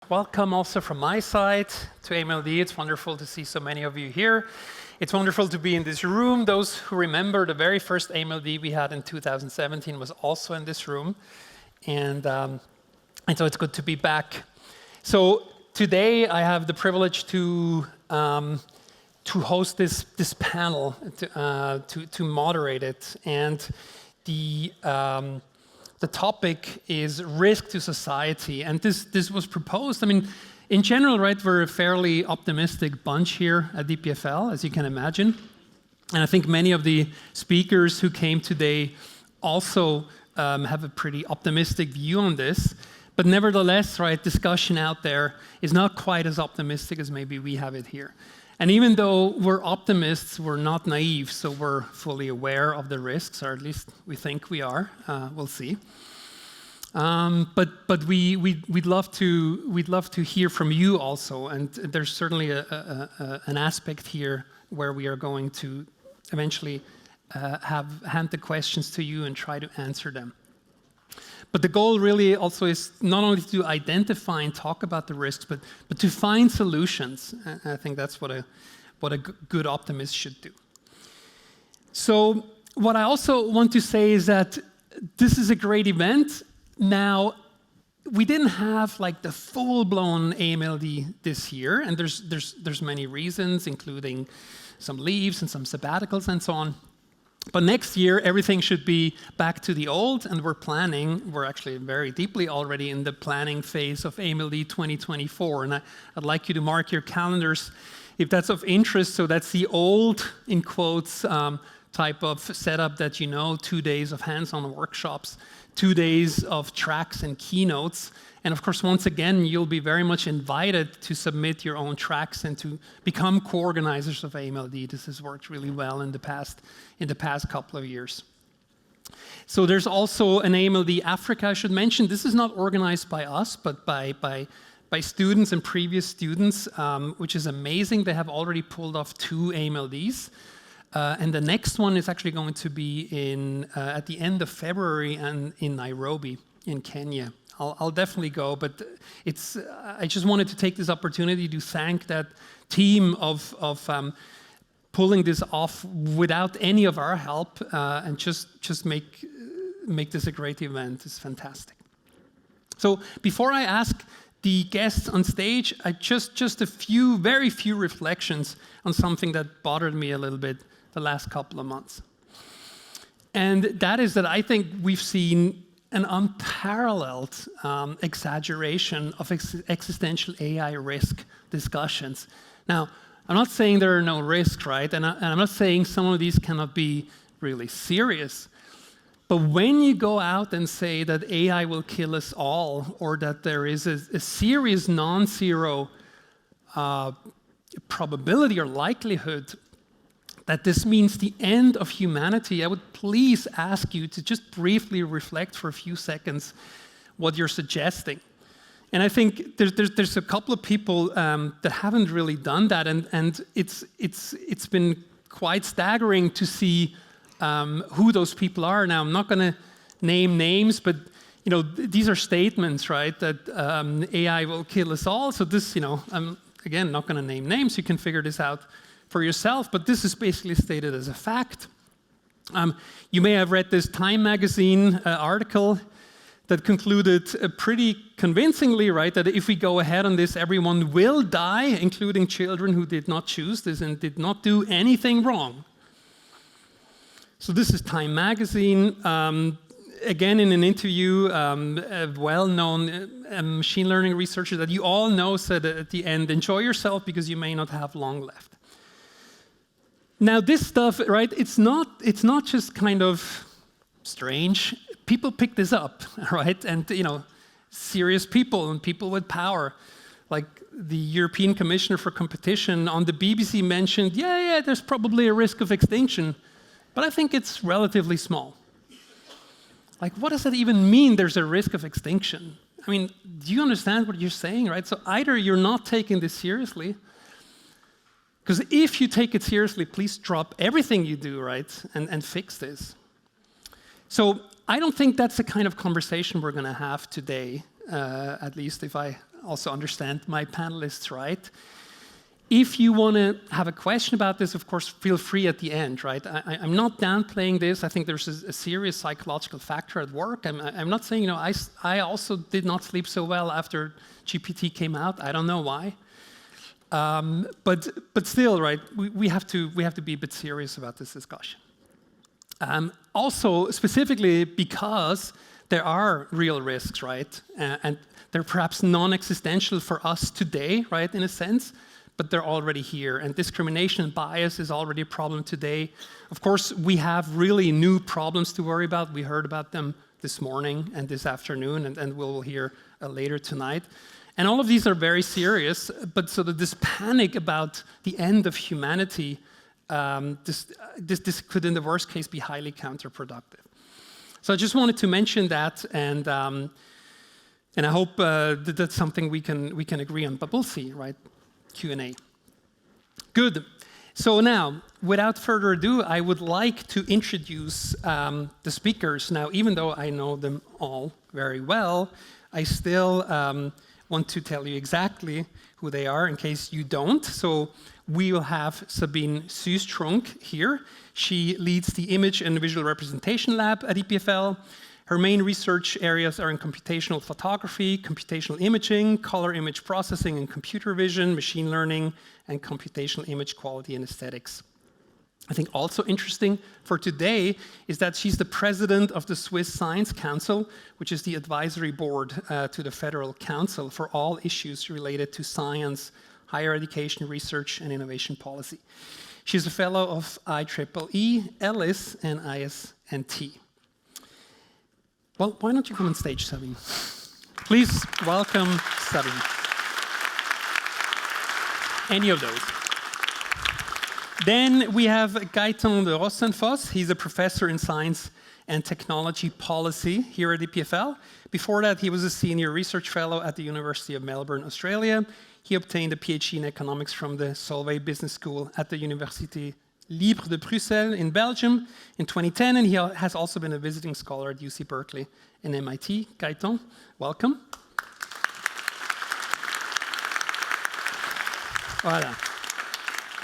Welcome also from my side to AMLD. It's wonderful to see so many of you here. It's wonderful to be in this room. Those who remember the very first AMLD we had in 2017 was also in this room. And so it's good to be back. So today I have the privilege to host this panel, to moderate it. And the topic is risk to society, and this was proposed. I mean, in general, right, we're a fairly optimistic bunch here at EPFL, as you can imagine. And I think many of the speakers who came today also have a pretty optimistic view on this. But nevertheless, right, discussion out there is not quite as optimistic as maybe we have it here. And even though we're optimists, we're not naive, so we're fully aware of the risks, or at least we think we are. We'll see. But we'd love to hear from you also, and there's certainly an aspect here where we are going to eventually hand the questions to you and try to answer them. But the goal really also is not only to identify and talk about the risks, but to find solutions. And I think that's what a good optimist should do. So what I also want to say is that this is a great event. Now, we didn't have like the full-blown AMLD this year, and there's many reasons, including some leaves and some sabbaticals and so on. But next year, everything should be back to the old, and we're actually very deeply already in the planning phase of AMLD 2024. And I'd like you to mark your calendars if that's of interest. So that's the old, in quotes, type of setup that 2 days of hands-on workshops, 2 days of tracks and keynotes. And of course, once again, you'll be very much invited to submit your own tracks and to become co-organizers of AMLD. This has worked really well in the past couple of years. So there's also an AMLD Africa, I should mention. This is not organized by us, but by students and previous students, which is amazing. They have already pulled off 2 AMLDs. And the next one is actually going to be at the end of February and in Nairobi, in Kenya. I'll definitely go, but I just wanted to take this opportunity to thank that team of pulling this off without any of our help, and just make this a great event. It's fantastic. So before I ask the guests on stage, I just very few reflections on something that bothered me a little bit the last couple of months. And that is that I think we've seen an unparalleled exaggeration of existential AI risk discussions. Now, I'm not saying there are no risks, right? And I'm not saying some of these cannot be really serious. But when you go out and say that AI will kill us all, or that there is a serious non-zero probability or likelihood that this means the end of humanity, I would please ask you to just briefly reflect for a few seconds what you're suggesting. And I think there's a couple of people that haven't really done that, and it's been quite staggering to see who those people are. Now, I'm not going to name names, but these are statements, right? That AI will kill us all. So this, I'm again not going to name names. You can figure this out for yourself, but this is basically stated as a fact. You may have read this Time magazine article that concluded pretty convincingly, right, that if we go ahead on this, everyone will die, including children who did not choose this and did not do anything wrong. So this is Time magazine. Again, in an interview, a well-known machine learning researcher that you all know said at the end, enjoy yourself because you may not have long left. Now, this stuff, right, it's not just kind of strange. People pick this up, right? And, serious people and people with power, like the European Commissioner for Competition on the BBC mentioned, yeah, there's probably a risk of extinction, but I think it's relatively small. Like, what does that even mean, there's a risk of extinction? I mean, do you understand what you're saying, right? So either you're not taking this seriously, because if you take it seriously, please drop everything you do, right, and fix this. So I don't think that's the kind of conversation we're going to have today, at least if I also understand my panelists right. If you want to have a question about this, of course, feel free at the end, right? I'm not downplaying this. I think there's a serious psychological factor at work. I'm not saying, I also did not sleep so well after GPT came out. I don't know why. But still, right, we have to be a bit serious about this discussion. Also, specifically because there are real risks, right? And they're perhaps non-existential for us today, right, in a sense, but they're already here. And discrimination and bias is already a problem today. Of course, we have really new problems to worry about. We heard about them this morning and this afternoon, and we'll hear later tonight. And all of these are very serious, but sort of this panic about the end of humanity, this could, in the worst case, be highly counterproductive. So I just wanted to mention that, and I hope that's something we can agree on. But we'll see, right? Q&A. Good. So now, without further ado, I would like to introduce the speakers. Now, even though I know them all very well, I still want to tell you exactly who they are in case you don't. So we will have Sabine Süsstrunk here. She leads the Image and Visual Representation Lab at EPFL. Her main research areas are in computational photography, computational imaging, color image processing and computer vision, machine learning, and computational image quality and aesthetics. I think also interesting for today is that she's the president of the Swiss Science Council, which is the advisory board to the Federal Council for all issues related to science, higher education, research, and innovation policy. She's a fellow of IEEE, ELIS, and ISNT. Well, why don't you come on stage, Sabine? Please welcome Sabine. Any of those. Then we have Gaétan de Rassenfosse. He's a professor in science and technology policy here at EPFL. Before that, he was a senior research fellow at the University of Melbourne, Australia. He obtained a PhD in economics from the Solvay Business School at the Université Libre de Bruxelles in Belgium in 2010, and he has also been a visiting scholar at UC Berkeley and MIT. Gaétan, welcome. Voilà.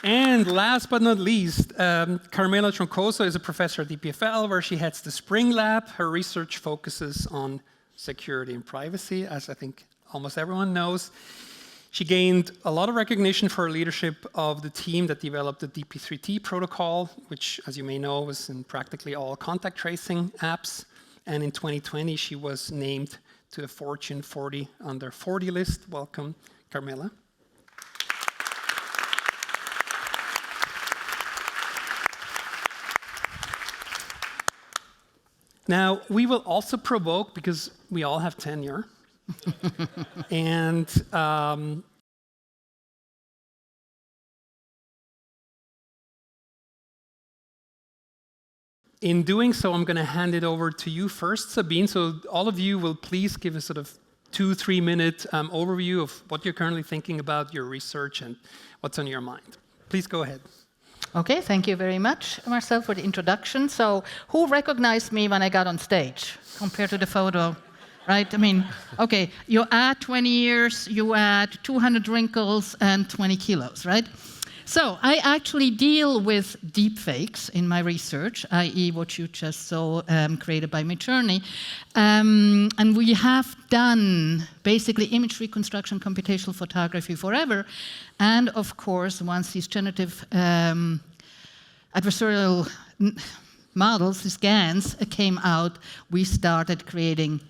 And last but not least, Carmela Troncoso is a professor at EPFL, where she heads the Spring Lab. Her research focuses on security and privacy, as I think almost everyone knows. She gained a lot of recognition for her leadership of the team that developed the DP3T protocol, which, as you may know, was in practically all contact tracing apps. And in 2020, she was named to the Fortune 40 under 40 list. Welcome, Carmela. Now, we will also provoke, because we all have tenure, and in doing so, I'm going to hand it over to you first, Sabine. So all of you will please give a sort of 2-3 minute overview of what you're currently thinking about, your research, and what's on your mind. Please go ahead. Okay, thank you very much, Marcel, for the introduction. So who recognized me when I got on stage compared to the photo? Right? I mean, okay, you add 20 years, you add 200 wrinkles and 20 kilos, right? So I actually deal with deepfakes in my research, i.e. what you just saw created by Midjourney. And we have done basically image reconstruction, computational photography forever. And of course, once these generative adversarial models, the scans, came out, we started creating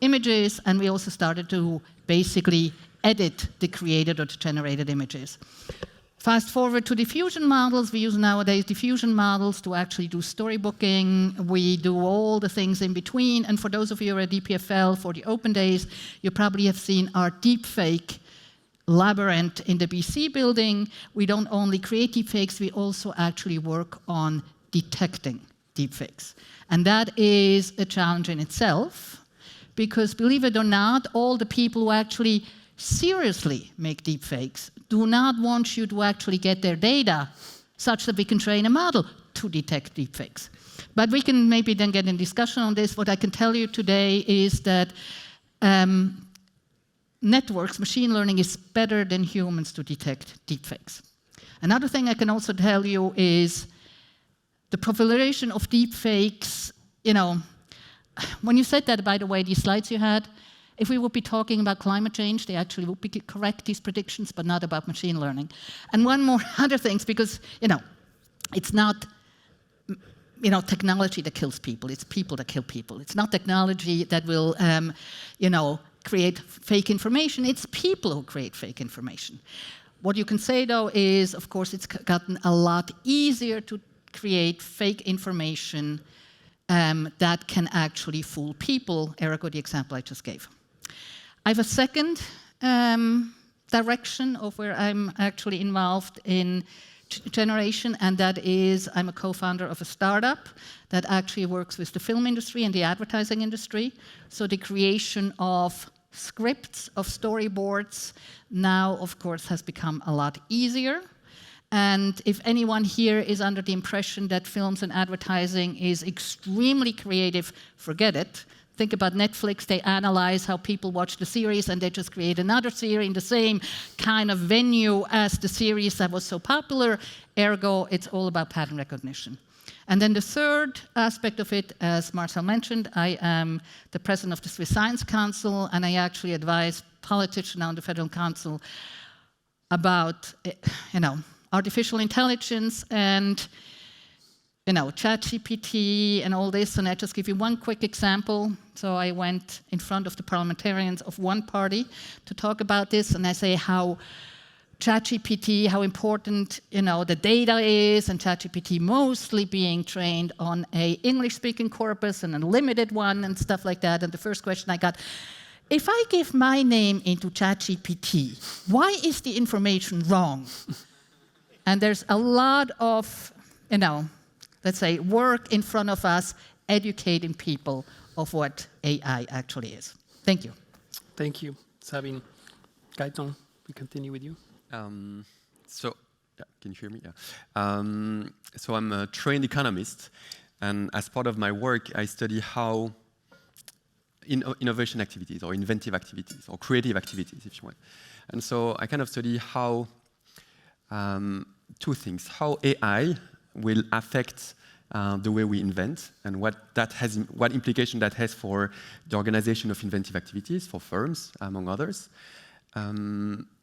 images, and we also started to basically edit the created or the generated images. Fast forward to diffusion models. We use nowadays diffusion models to actually do storybooking. We do all the things in between. And for those of you who are at EPFL for the open days, you probably have seen our deepfake labyrinth in the BC building. We don't only create deepfakes, we also actually work on detecting deepfakes. And that is a challenge in itself, because believe it or not, all the people who actually seriously make deepfakes do not want you to actually get their data such that we can train a model to detect deepfakes. But we can maybe then get in discussion on this. What I can tell you today is that networks, machine learning is better than humans to detect deepfakes. Another thing I can also tell you is the proliferation of deepfakes, when you said that, by the way, these slides you had, if we would be talking about climate change, they actually would be correct, these predictions, but not about machine learning. And one more other things, because, it's not, technology that kills people, it's people that kill people. It's not technology that will, create fake information, it's people who create fake information. What you can say, though, is, of course, it's gotten a lot easier to create fake information that can actually fool people, ergo the example I just gave. I have a second direction of where I'm actually involved in generation, and that is I'm a co-founder of a startup that actually works with the film industry and the advertising industry. So the creation of scripts, of storyboards, now, of course, has become a lot easier. And if anyone here is under the impression that films and advertising is extremely creative, forget it. Think about Netflix, they analyze how people watch the series and they just create another series in the same kind of venue as the series that was so popular. Ergo, it's all about pattern recognition. And then the third aspect of it, as Marcel mentioned, I am the president of the Swiss Science Council, and I actually advise politicians on the Federal Council about, artificial intelligence and ChatGPT and all this, and I just give you one quick example. So I went in front of the parliamentarians of one party to talk about this, and I say how ChatGPT, how important the data is, and ChatGPT mostly being trained on a English-speaking corpus and a limited one and stuff like that. And the first question I got, if I give my name into ChatGPT, why is the information wrong? And there's a lot of, let's say, work in front of us educating people of what AI actually is. Thank you. Thank you, Sabine. Gaétan, we continue with you. Can you hear me? Yeah. So I'm a trained economist, and as part of my work, I study how innovation activities, or inventive activities, or creative activities, if you want. And so I kind of study how two things: how AI will affect the way we invent, and what implication that has for the organization of inventive activities for firms, among others.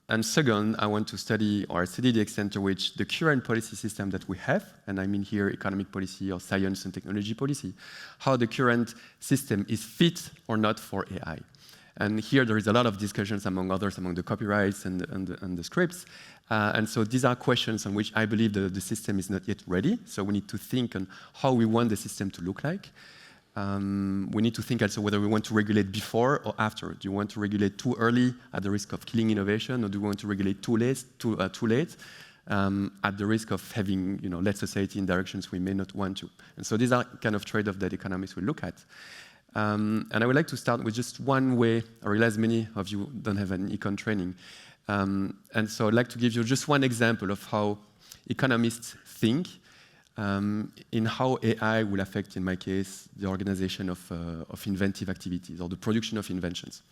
And second, I want to study the extent to which the current policy system that we have, and I mean here economic policy or science and technology policy, how the current system is fit or not for AI. And here there is a lot of discussions, among others, among the copyrights and the scripts. And so these are questions on which I believe the system is not yet ready. So we need to think on how we want the system to look like. We need to think also whether we want to regulate before or after. Do you want to regulate too early at the risk of killing innovation, or do you want to regulate too late at the risk of having led society in directions we may not want to? And so these are kind of trade-offs that economists will look at. And I would like to start with just one way. I realize many of you don't have an econ training. And so I'd like to give you just one example of how economists think in how AI will affect, in my case, the organization of inventive activities or the production of inventions.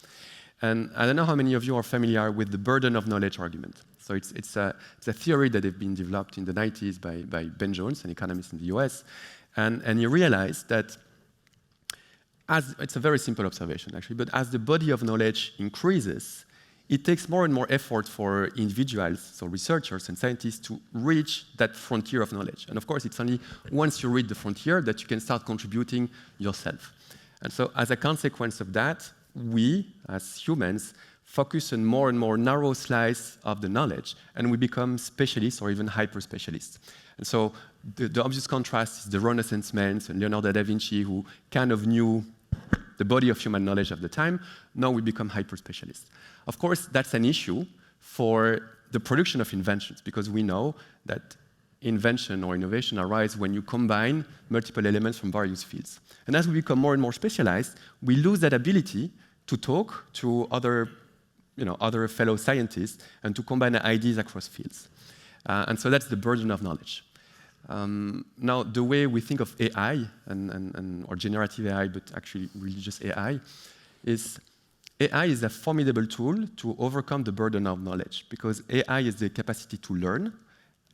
And I don't know how many of you are familiar with the burden of knowledge argument. So it's a theory that has been developed in the 90s by Ben Jones, an economist in the US. And he realized that it's a very simple observation, actually, but as the body of knowledge increases, it takes more and more effort for individuals, so researchers and scientists, to reach that frontier of knowledge. And of course, it's only once you reach the frontier that you can start contributing yourself. And so as a consequence of that, we, as humans, focus on more and more narrow slice of the knowledge, and we become specialists or even hyper-specialists. And so the obvious contrast is the Renaissance men, and Leonardo da Vinci, who kind of knew the body of human knowledge of the time. Now we become hyper-specialists. Of course, that's an issue for the production of inventions, because we know that invention or innovation arise when you combine multiple elements from various fields. And as we become more and more specialized, we lose that ability to talk to other fellow scientists and to combine ideas across fields. And so that's the burden of knowledge. Now, the way we think of AI, or generative AI, but actually really just AI, is AI is a formidable tool to overcome the burden of knowledge, because AI is the capacity to learn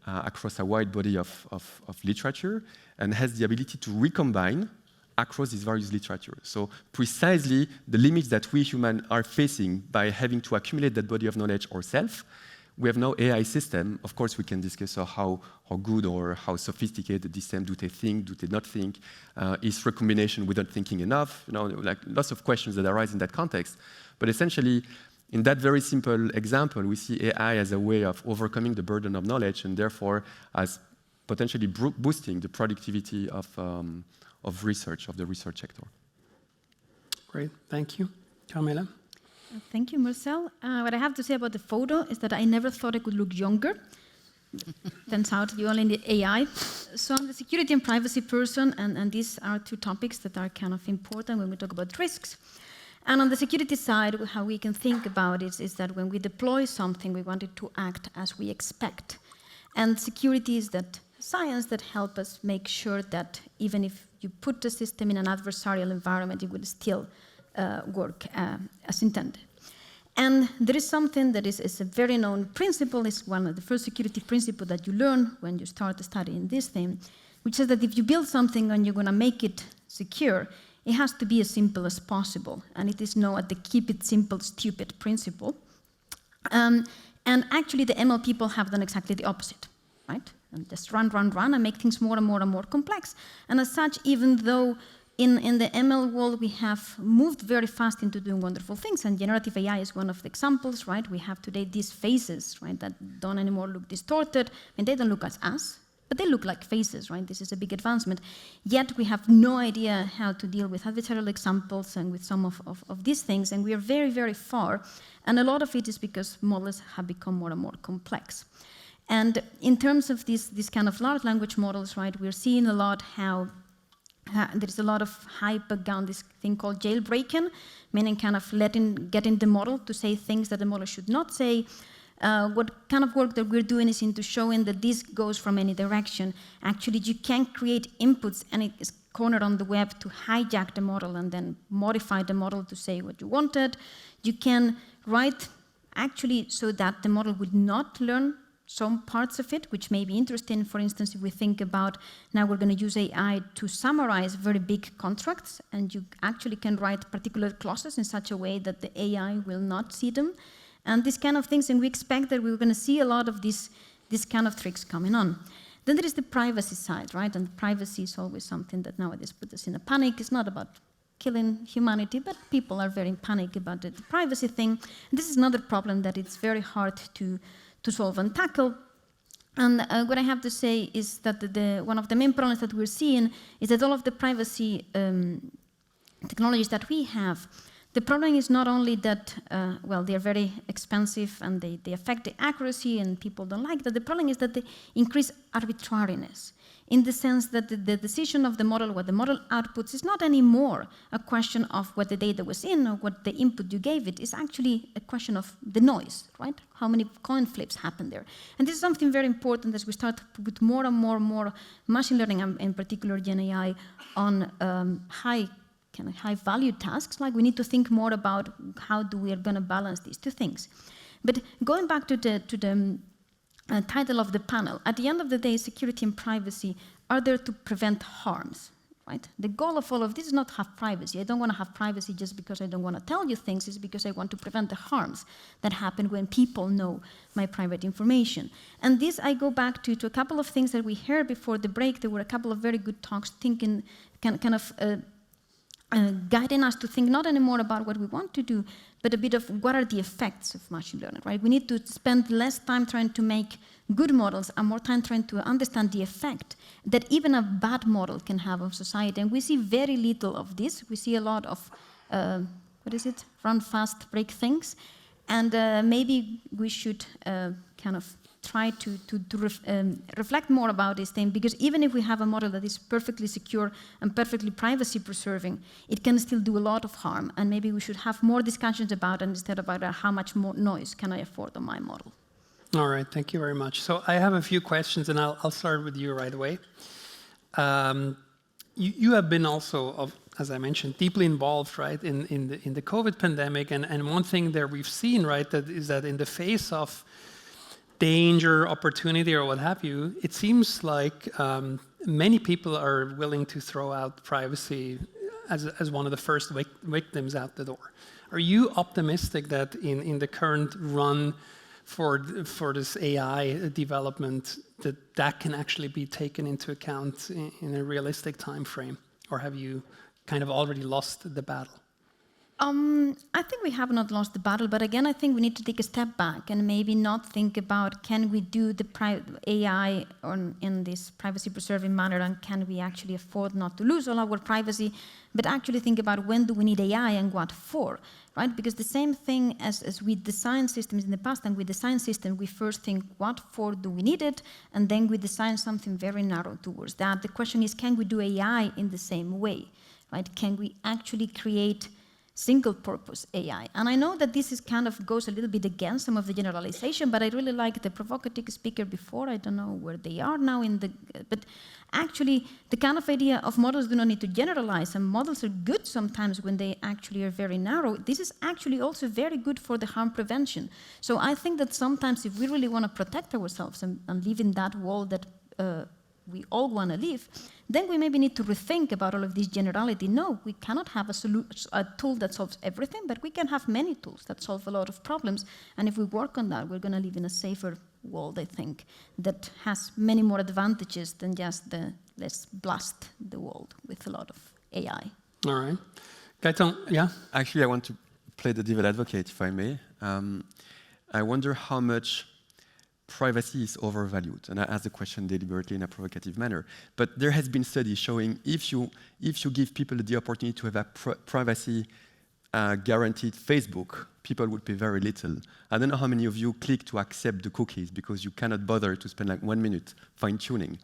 across a wide body of literature, and has the ability to recombine across these various literature. So precisely the limits that we humans are facing by having to accumulate that body of knowledge ourselves, we have no AI system. Of course, we can discuss how good or how sophisticated the system, do they think, do they not think, is recombination without thinking enough, like lots of questions that arise in that context. But essentially, in that very simple example, we see AI as a way of overcoming the burden of knowledge, and therefore as potentially boosting the productivity of research, of the research sector. Great, thank you. Carmela? Thank you, Marcel. What I have to say about the photo is that I never thought I could look younger. Turns out you only need AI. So I'm the security and privacy person, and these are two topics that are kind of important when we talk about risks. And on the security side, how we can think about it is that when we deploy something, we want it to act as we expect. And security is that science that helps us make sure that even if you put the system in an adversarial environment, it will still work as intended. And there is something that is a very known principle, it's one of the first security principles that you learn when you start studying this thing, which says that if you build something and you're going to make it secure, it has to be as simple as possible. And it is known as the keep it simple, stupid principle. And actually, the ML people have done exactly the opposite, right? And just run, and make things more and more and more complex. And as such, even though in the ML world, we have moved very fast into doing wonderful things, and generative AI is one of the examples, right? We have today these faces, right, that don't anymore look distorted, and they don't look as us, but they look like faces, right? This is a big advancement. Yet we have no idea how to deal with adversarial examples and with some of these things, and we are very, very far, and a lot of it is because models have become more and more complex. And in terms of these kind of large language models, right, we're seeing a lot how there's a lot of hype around this thing called jailbreaking, meaning kind of getting the model to say things that the model should not say. What kind of work that we're doing is into showing that this goes from any direction. Actually, you can create inputs and it is cornered on the web to hijack the model and then modify the model to say what you wanted. You can write actually so that the model would not learn some parts of it, which may be interesting. For instance, if we think about now we're going to use AI to summarize very big contracts, and you actually can write particular clauses in such a way that the AI will not see them, and these kind of things, and we expect that we're going to see a lot of these kind of tricks coming on. Then there is the privacy side, right? And privacy is always something that nowadays puts us in a panic. It's not about killing humanity, but people are very in panic about the privacy thing. And this is another problem that it's very hard to solve and tackle. And what I have to say is that one of the main problems that we're seeing is that all of the privacy technologies that we have, the problem is not only that, well, they're very expensive and they affect the accuracy and people don't like that. The problem is that they increase arbitrariness, in the sense that the decision of the model, what the model outputs, is not anymore a question of what the data was in or what the input you gave it. It's actually a question of the noise, right? How many coin flips happen there? And this is something very important as we start to put more and more machine learning, and in particular Gen AI, on high value tasks. Like we need to think more about how we are going to balance these two things. But going back to the title of the panel, at the end of the day, security and privacy are there to prevent harms, right? The goal of all of this is not to have privacy. I don't want to have privacy just because I don't want to tell you things. It's because I want to prevent the harms that happen when people know my private information. And this, I go back to a couple of things that we heard before the break. There were a couple of very good talks thinking, kind of guiding us to think not anymore about what we want to do, but a bit of what are the effects of machine learning, right? We need to spend less time trying to make good models and more time trying to understand the effect that even a bad model can have on society. And we see very little of this. We see a lot of, run fast, break things. And maybe we should kind of try to reflect more about this thing, because even if we have a model that is perfectly secure and perfectly privacy preserving, it can still do a lot of harm, and maybe we should have more discussions about it instead about how much more noise can I afford on my model. All right, thank you very much. So I have a few questions, and I'll start with you right away. You have been also as I mentioned, deeply involved, right, in the COVID pandemic. And one thing that we've seen, right, is that in the face of danger, opportunity, or what have you, it seems like many people are willing to throw out privacy as one of the first victims out the door. Are you optimistic that in the current run for this AI development, that can actually be taken into account in a realistic time frame? Or have you kind of already lost the battle? I think we have not lost the battle, but again, I think we need to take a step back and maybe not think about can we do the AI in this privacy-preserving manner, and can we actually afford not to lose all our privacy, but actually think about when do we need AI and what for, right? Because the same thing as we design systems in the past, and we design systems, we first think what for do we need it, and then we design something very narrow towards that. The question is, can we do AI in the same way, right? Can we actually create single-purpose AI? And I know that this is kind of goes a little bit against some of the generalization, but I really like the provocative speaker before. I don't know where they are now but actually the kind of idea of models do not need to generalize, and models are good sometimes when they actually are very narrow. This is actually also very good for the harm prevention. So I think that sometimes if we really want to protect ourselves and live in that world that we all want to live, then we maybe need to rethink about all of this generality. No, we cannot have a tool that solves everything, but we can have many tools that solve a lot of problems. And if we work on that, we're going to live in a safer world, I think, that has many more advantages than just the let's blast the world with a lot of AI. All right. Gaétan, yeah? Actually, I want to play the devil advocate, if I may. I wonder how much privacy is overvalued, and I ask the question deliberately in a provocative manner. But there has been studies showing if you give people the opportunity to have a privacy guaranteed Facebook, people would pay very little. I don't know how many of you click to accept the cookies because you cannot bother to spend like 1 minute fine-tuning.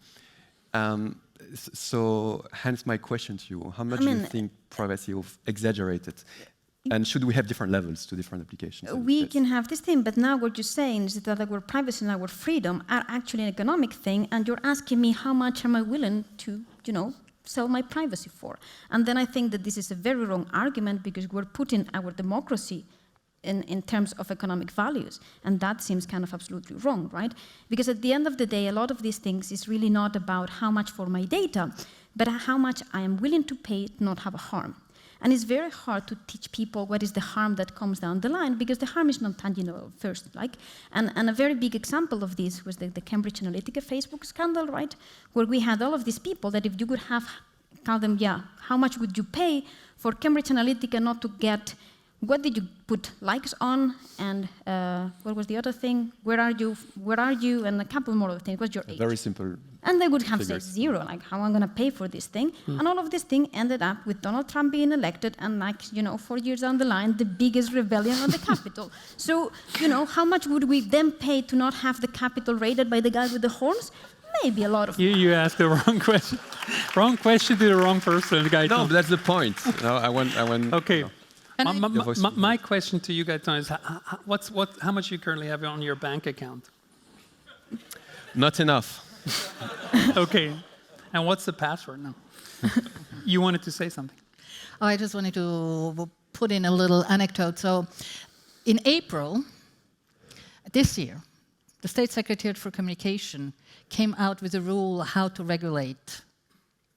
So hence my question to you, how much do you think privacy is exaggerated? And should we have different levels to different applications? We can have this thing, but now what you're saying is that our privacy and our freedom are actually an economic thing, and you're asking me how much am I willing to, sell my privacy for? And then I think that this is a very wrong argument, because we're putting our democracy in terms of economic values, and that seems kind of absolutely wrong, right? Because at the end of the day, a lot of these things is really not about how much for my data, but how much I am willing to pay to not have a harm. And it's very hard to teach people what is the harm that comes down the line, because the harm is not tangible first. And a very big example of this was the Cambridge Analytica Facebook scandal, right? Where we had all of these people that if you could tell them, how much would you pay for Cambridge Analytica not to get, what did you put likes on, and what was the other thing? Where are you? And a couple more of things. What's your age? Very simple. And they would have said zero, like how am I going to pay for this thing? And all of this thing ended up with Donald Trump being elected, and 4 years down the line, the biggest rebellion on the Capitol. So, how much would we then pay to not have the Capitol raided by the guy with the horns? Maybe a lot of money. You asked the wrong question. Wrong question to the wrong person, Gaétan. No, but that's the point. I want. Okay. My question to you, Gaétan, is how much you currently have on your bank account? Not enough. Okay. And what's the password now? You wanted to say something. I just wanted to put in a little anecdote. So in April this year, the State Secretariat for Communication came out with a rule how to regulate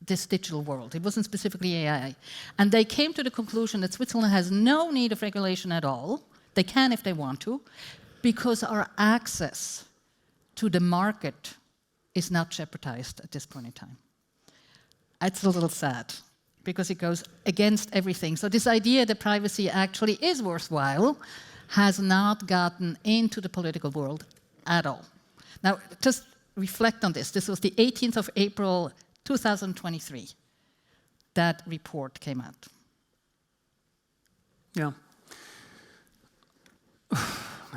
this digital world. It wasn't specifically AI. And they came to the conclusion that Switzerland has no need of regulation at all. They can if they want to, because our access to the market is not jeopardized at this point in time. It's a little sad, because it goes against everything. So this idea that privacy actually is worthwhile has not gotten into the political world at all. Now, just reflect on this. This was the 18th of April, 2023. That report came out. Yeah.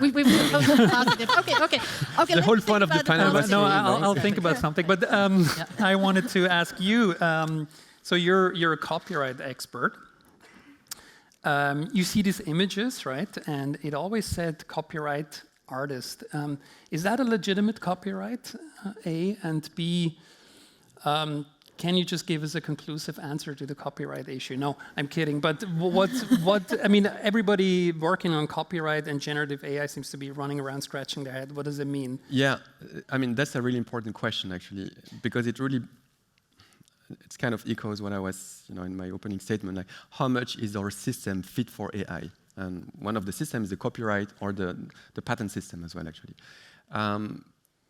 We've positive. Okay. The whole point of the panel was... No, I'll think about something. But I wanted to ask you, so you're a copyright expert. You see these images, right? And it always said copyright artist. Is that a legitimate copyright, A? And B, can you just give us a conclusive answer to the copyright issue? No, I'm kidding. But I mean, everybody working on copyright and generative AI seems to be running around scratching their head. What does it mean? Yeah, I mean, that's a really important question, actually, because it kind of echoes what I was, in my opening statement, like how much is our system fit for AI? And one of the systems is the copyright or the patent system as well, actually.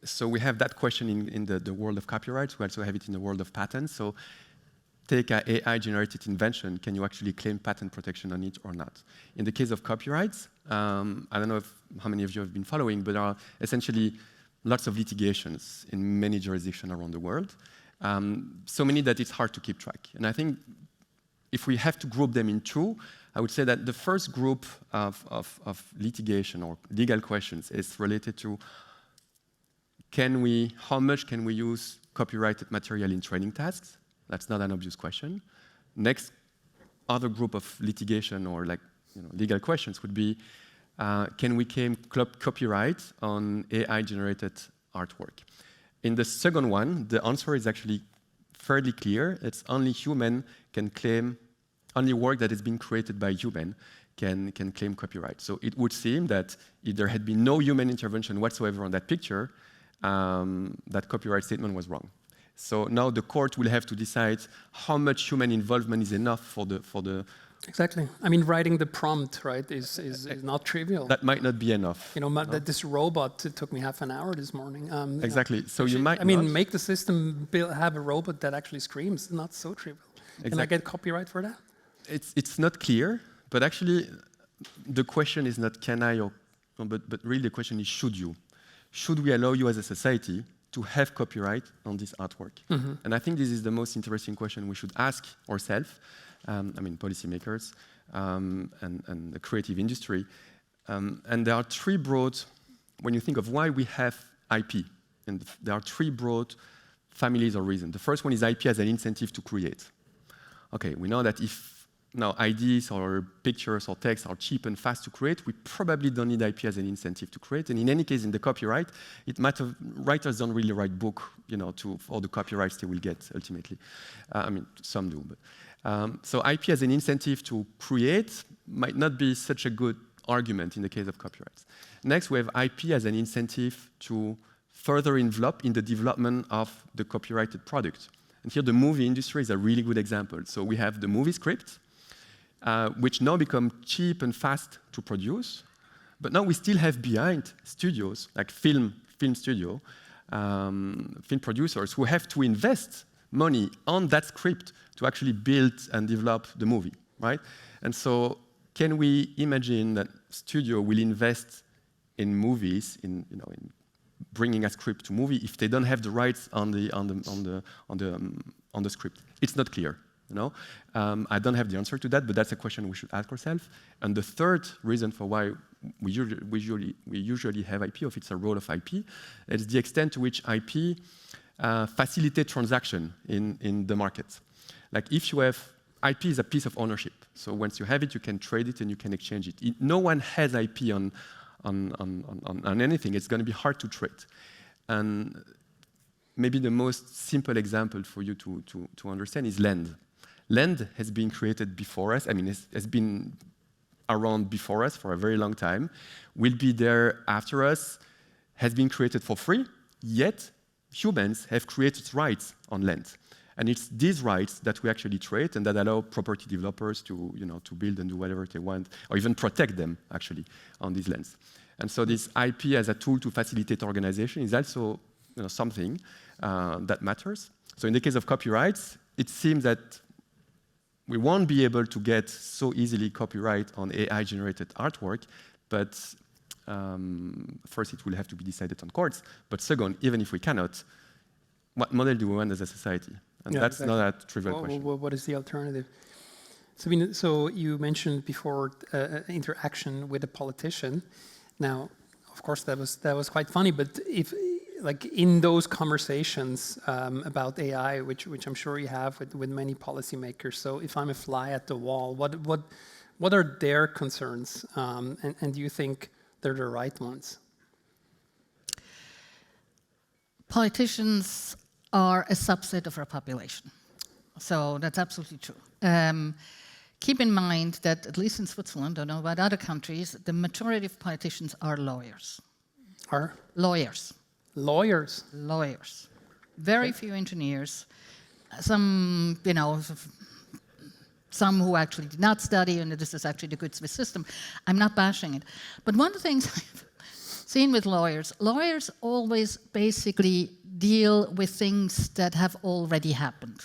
So we have that question in the world of copyright. We also have it in the world of patents. So take an AI-generated invention. Can you actually claim patent protection on it or not? In the case of copyrights, I don't know how many of you have been following, but there are essentially lots of litigations in many jurisdictions around the world. So many that it's hard to keep track. And I think if we have to group them in two, I would say that the first group of litigation or legal questions is related to how much can we use copyrighted material in training tasks? That's not an obvious question. Next, other group of litigation or legal questions would be, can we claim copyright on AI-generated artwork? In the second one, the answer is actually fairly clear. It's only human can claim, only work that has been created by human can claim copyright. So it would seem that if there had been no human intervention whatsoever on that picture, that copyright statement was wrong. So now the court will have to decide how much human involvement is enough for the Exactly. I mean, writing the prompt, right, is not trivial. That might not be enough. This robot, it took me half an hour this morning. Exactly. So you might. Make the system have a robot that actually screams. Not so trivial. Exactly. Can I get copyright for that? It's not clear, but actually, the question is not can I, but really the question is should you? Should we allow you as a society to have copyright on this artwork? Mm-hmm. And I think this is the most interesting question we should ask ourselves. Policymakers and the creative industry. And there are three broad, when you think of why we have IP, and there are three broad families or reasons. The first one is IP as an incentive to create. Okay, we know that if now ideas or pictures or text are cheap and fast to create, we probably don't need IP as an incentive to create. And in any case, in the copyright, writers don't really write book, to all the copyrights they will get ultimately. Some do, but. So IP as an incentive to create might not be such a good argument in the case of copyrights. Next, we have IP as an incentive to further envelop in the development of the copyrighted product. And here the movie industry is a really good example. So we have the movie script, which now become cheap and fast to produce. But now we still have behind studios, like film studio, film producers who have to invest money on that script to actually build and develop the movie, right? And so, can we imagine that studio will invest in movies, in bringing a script to movie, if they don't have the rights on the script? It's not clear, I don't have the answer to that, but that's a question we should ask ourselves. And the third reason for why we usually have IP, or if it's a role of IP, is the extent to which IP facilitate transaction in the market. Like if you have IP is a piece of ownership, so once you have it, you can trade it and you can exchange it. No one has IP on anything. It's going to be hard to trade. And maybe the most simple example for you to understand is land. Land has been created before us. Has been around before us for a very long time. Will be there after us. Has been created for free. Yet humans have created rights on land. And it's these rights that we actually trade and that allow property developers to build and do whatever they want, or even protect them, actually, on these lands. And so this IP as a tool to facilitate organization is also something that matters. So in the case of copyrights, it seems that we won't be able to get so easily copyright on AI-generated artwork, but first, it will have to be decided on courts. But second, even if we cannot, what model do we want as a society? And that's exactly. Not a trivial question. What is the alternative? Sabine, so you mentioned before interaction with a politician. Now, of course, that was quite funny. But if, in those conversations about AI, which I'm sure you have with many policymakers, so if I'm a fly at the wall, what are their concerns? And do you think they're the right ones? Politicians are a subset of our population. So that's absolutely true. Keep in mind that, at least in Switzerland, I don't know about other countries, the majority of politicians are lawyers. Are Lawyers. lawyers? Lawyers. Very few engineers. Some, you know, some who actually did not study, and this is actually the good Swiss system. I'm not bashing it. But one of the things I've seen with lawyers always basically deal with things that have already happened.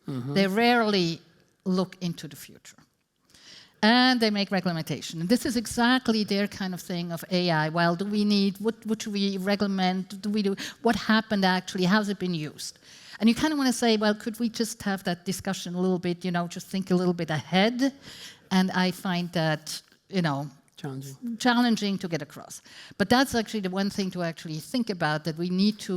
They rarely look into the future. And they make regulation. And this is exactly their kind of thing of AI. Well, do we need, what should we regulate? What happened actually? How's it been used? And you kind of want to say, well, could we just have that discussion a little bit, you know, just think a little bit ahead? And I find that, you know, challenging to get across. But that's actually the one thing to actually think about, that we need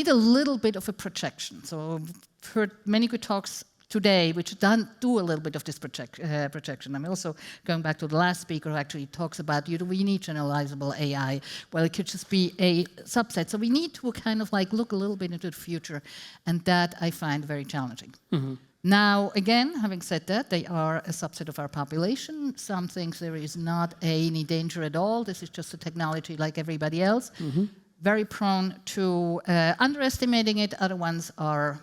a little bit of a projection. So I've heard many good talks today which do a little bit of this projection. I'm also going back to the last speaker who actually talks about, do we need generalizable AI? Well, it could just be a subset. So we need to kind of like look a little bit into the future, and that I find very challenging. Now, again, having said that, they are a subset of our population. Some think there is not any danger at all. This is just a technology like everybody else. Very prone to underestimating it. Other ones are,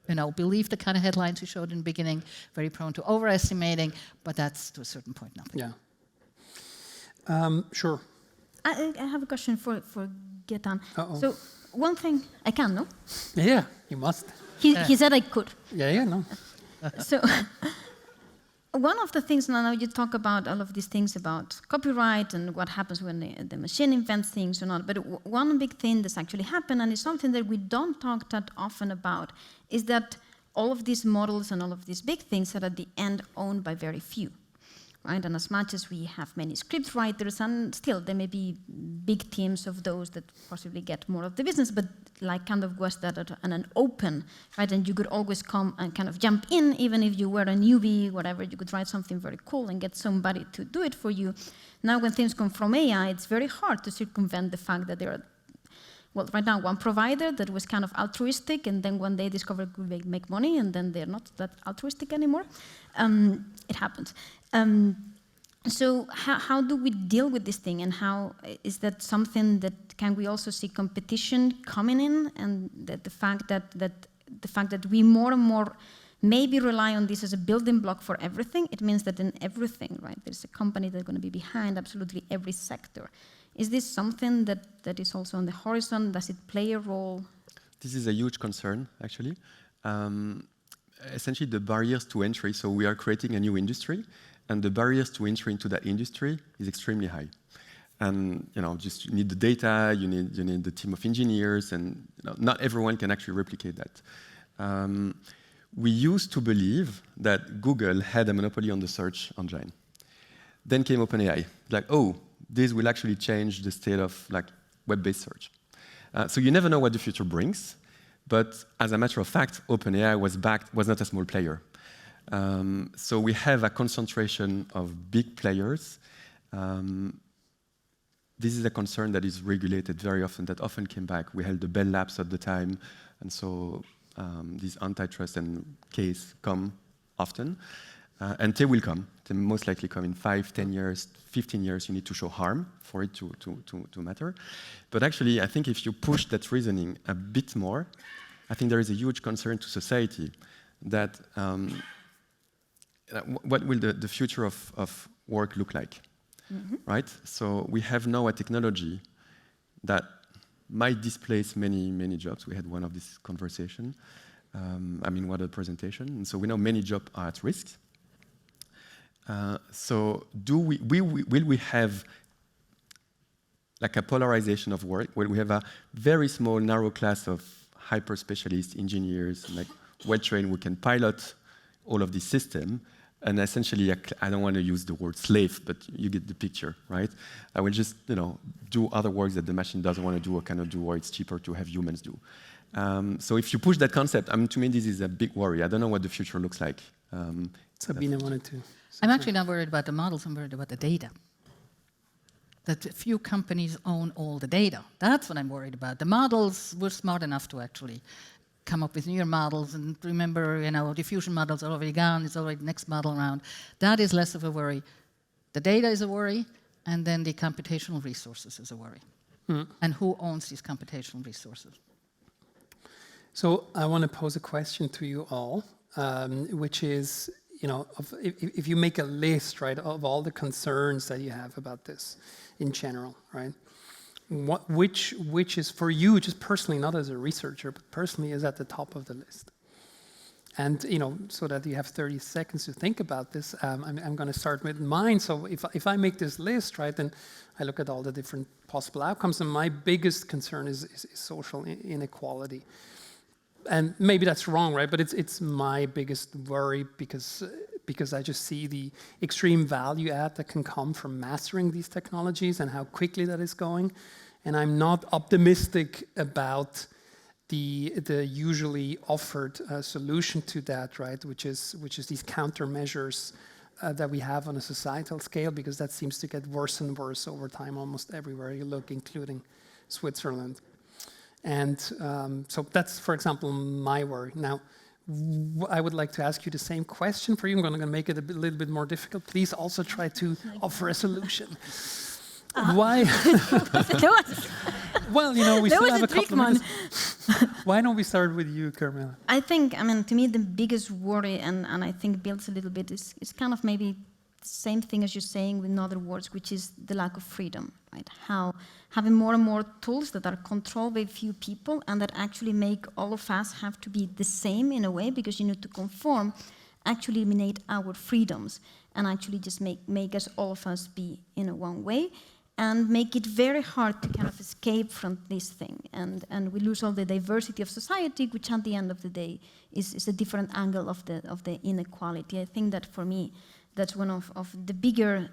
you know, believe the kind of headlines you showed in the beginning, very prone to overestimating, but that's to a certain point nothing. Yeah. Sure. I have a question for Gaétan. So one thing, I can, no? Yeah, you must. He said I could. Yeah, no. So one of the things, now you talk about all of these things about copyright and what happens when the machine invents things or not, but one big thing that's actually happened, and it's something that we don't talk that often about, is that all of these models and all of these big things are at the end owned by very few. Right? And as much as we have many script writers, and still there may be big teams of those that possibly get more of the business, but like kind of was that an open, right? And you could always come and kind of jump in, even if you were a newbie, whatever, you could write something very cool and get somebody to do it for you. Now when things come from AI, it's very hard to circumvent the fact that there are, well, right now one provider that was kind of altruistic, and then when they discovered could make money, and then they're not that altruistic anymore. It happens. So how do we deal with this thing, and how is that something that can we also see competition coming in, and that the fact that we more and more maybe rely on this as a building block for everything? It means that in everything, right, there's a company that's going to be behind absolutely every sector. Is this something that is also on the horizon? Does it play a role? This is a huge concern, actually. Essentially, the barriers to entry. So we are creating a new industry, and the barriers to entry into that industry is extremely high. And just you need the data, you need the team of engineers, and not everyone can actually replicate that. We used to believe that Google had a monopoly on the search engine. Then came OpenAI. Like, oh, this will actually change the state of web-based search. So you never know what the future brings. But as a matter of fact, OpenAI was not a small player. So we have a concentration of big players. This is a concern that is regulated very often, that often came back. We held the Bell Labs at the time, and so these antitrust and case come often. And they will come. They most likely come in 5, 10 years, 15 years. You need to show harm for it to matter. But actually, I think if you push that reasoning a bit more, I think there is a huge concern to society that what will the future of work look like, right? So we have now a technology that might displace many jobs. We had one of this conversation, one other presentation. And so we know many jobs are at risk. So will we have a polarization of work where we have a very small, narrow class of hyper-specialist engineers, well-trained, who can pilot all of this system, and essentially, I don't want to use the word slave, but you get the picture, right? I will just, do other works that the machine doesn't want to do or cannot do, or it's cheaper to have humans do. So if you push that concept, to me, this is a big worry. I don't know what the future looks like. Sabine wanted to. I'm actually not worried about the models, I'm worried about the data. that a few companies own all the data. That's what I'm worried about. The models were smart enough to actually come up with newer models, and remember, diffusion models are already gone, it's already the next model around. That is less of a worry. The data is a worry, and then the computational resources is a worry. And who owns these computational resources? So I want to pose a question to you all, which is, if you make a list, right, of all the concerns that you have about this in general, right? Which is for you, just personally, not as a researcher, but personally, is at the top of the list? And so that you have 30 seconds to think about this, I'm going to start with mine. So if I make this list, right, then I look at all the different possible outcomes, and my biggest concern is social inequality. And maybe that's wrong, right? But it's my biggest worry because I just see the extreme value add that can come from mastering these technologies and how quickly that is going. And I'm not optimistic about the usually offered solution to that, right? Which is these countermeasures that we have on a societal scale, because that seems to get worse and worse over time, almost everywhere you look, including Switzerland. And so that's, for example, my worry. Now, I would like to ask you the same question for you. I'm going to make it a little bit more difficult. Please also try to offer a solution. Why? Well, we still have a couple of minutes. Why don't we start with you, Carmela? I think, to me, the biggest worry, and I think builds a little bit, is kind of maybe the same thing as you're saying with other words, which is the lack of freedom, right? How having more and more tools that are controlled by few people and that actually make all of us have to be the same in a way, because you need to conform, actually eliminate our freedoms and actually just make us, all of us, be in a one way, and make it very hard to kind of escape from this thing. And we lose all the diversity of society, which at the end of the day is a different angle of the inequality. I think that for me, that's one of the bigger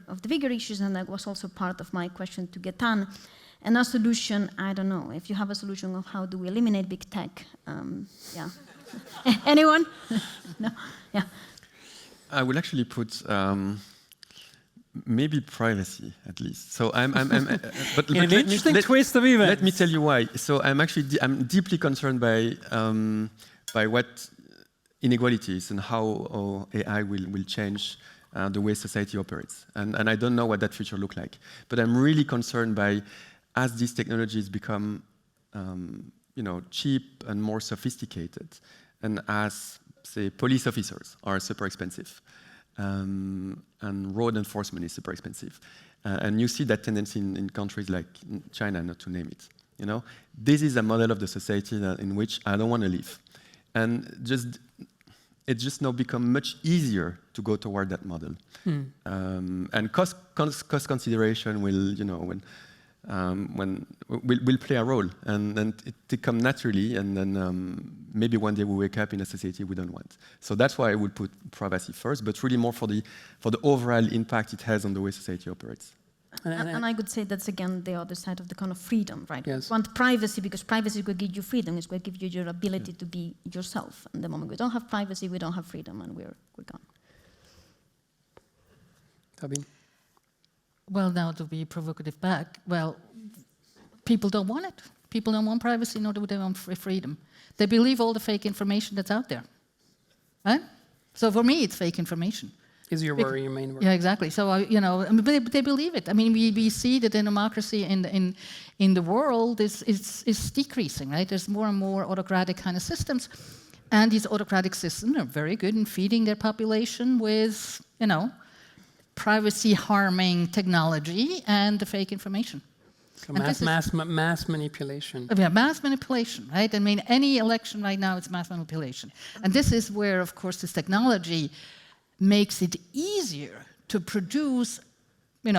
issues, and that was also part of my question to Gaétan. And a solution, I don't know. If you have a solution of how do we eliminate big tech, yeah. Anyone? No? Yeah. I will actually put maybe privacy, at least. So but an interesting twist of events. Let me tell you why. So I'm deeply concerned by what inequality is and how AI will change the way society operates. And I don't know what that future looks like. But I'm really concerned by, as these technologies become cheap and more sophisticated, and as, say, police officers are super expensive, and road enforcement is super expensive. And you see that tendency in countries like China, not to name it. This is a model of the society in which I don't want to live. And it's just now become much easier to go toward that model. And cost consideration will play a role, and it come naturally, and then maybe one day we wake up in a society we don't want. So that's why I would put privacy first, but really more for the overall impact it has on the way society operates. And I could say that's again the other side of the kind of freedom, right? Yes. We want privacy because privacy will give you freedom. It's going to give you your ability to be yourself. And the moment we don't have privacy, we don't have freedom, and we're gone. Sabine? Well, now to be provocative back, well, people don't want it. People don't want privacy, nor do they want freedom. They believe all the fake information that's out there, right? So for me, it's fake information. Is your worry your main worry? Yeah, exactly. So they believe it. I mean, we see that the democracy in the world is decreasing, right? There's more and more autocratic kind of systems, and these autocratic systems are very good in feeding their population with, privacy-harming technology and the fake information. So mass manipulation. Yeah, mass manipulation, right? I mean, any election right now, it's mass manipulation. And this is where, of course, this technology makes it easier to produce,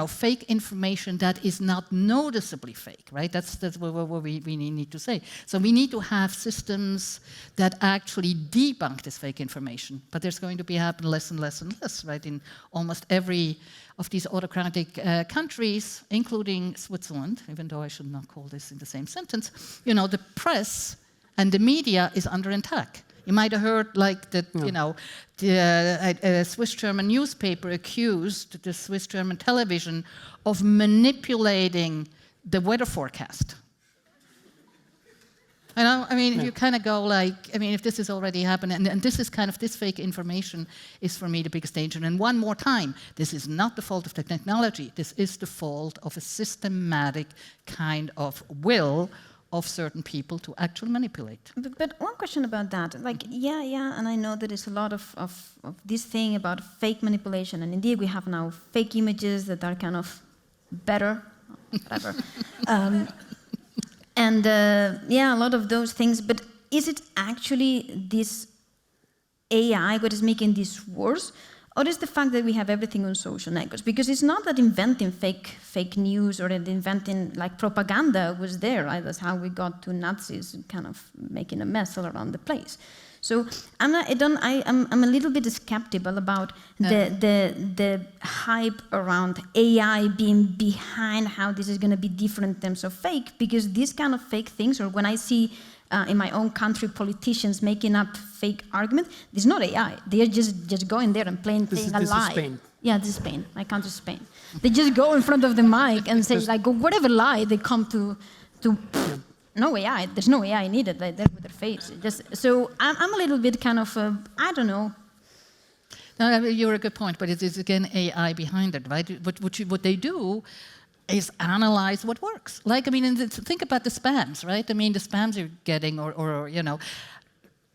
fake information that is not noticeably fake, right? That's what we need to say. So we need to have systems that actually debunk this fake information. But there's going to be happen less and less and less, right? In almost every of these autocratic countries, including Switzerland, even though I should not call this in the same sentence, the press and the media is under attack. You might have heard like that, you know, a Swiss-German newspaper accused the Swiss-German television of manipulating the weather forecast. You know, I mean, you kind of go like, I mean, if this is already happening, and this is kind of, this fake information is for me the biggest danger. And one more time, this is not the fault of the technology. This is the fault of a systematic kind of will of certain people to actually manipulate. But one question about that, like, yeah, and I know that there's a lot of this thing about fake manipulation, and indeed we have now fake images that are kind of better, whatever. And yeah, a lot of those things, but is it actually this AI what is making this worse? Or is the fact that we have everything on social networks? Because it's not that inventing fake news or that inventing like propaganda was there, right? That's how we got to Nazis kind of making a mess all around the place. So I'm a little bit skeptical about the hype around AI being behind how this is going to be different in terms of fake, because these kind of fake things, or when I see in my own country politicians making up fake arguments, this is not AI. They are just going there and playing a lie. This is Spain. Yeah, this is Spain. My country is Spain. They just go in front of the mic and say like whatever lie they come to. No AI. There's no AI needed. Like there with their face. So I'm a little bit kind of I don't know. No, you're a good point, but it is again AI behind it, right? What they do is analyze what works. Like, I mean, think about the spams, right? I mean, the spams you're getting, or you know,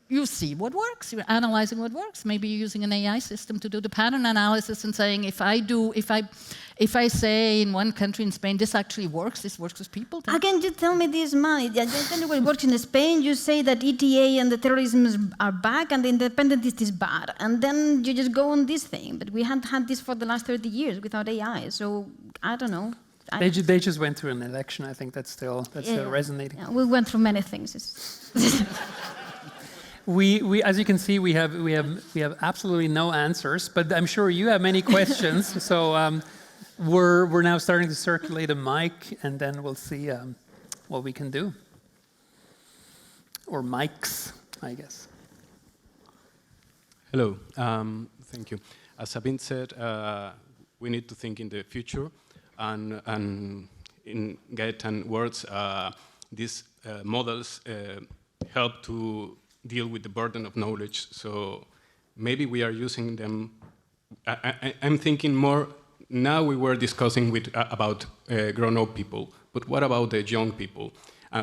you see what works. You're analyzing what works. Maybe you're using an AI system to do the pattern analysis and saying, if I say in one country in Spain, this actually works, this works with people. Again, you tell me this, man. Tell me what it works in Spain. You say that ETA and the terrorism are back and the independentist is bad. And then you just go on this thing. But we haven't had this for the last 30 years without AI. So, I don't know. They just went through an election. I think that's still resonating. Yeah, we went through many things. We, as you can see, we have absolutely no answers, but I'm sure you have many questions. So we're now starting to circulate a mic, and then we'll see what we can do, or mics, I guess. Hello, thank you. As Sabine said, we need to think in the future, and in Gaétan words, these models help to deal with the burden of knowledge. So maybe we are using them. I'm thinking more, now we were discussing about grown-up people, but what about the young people?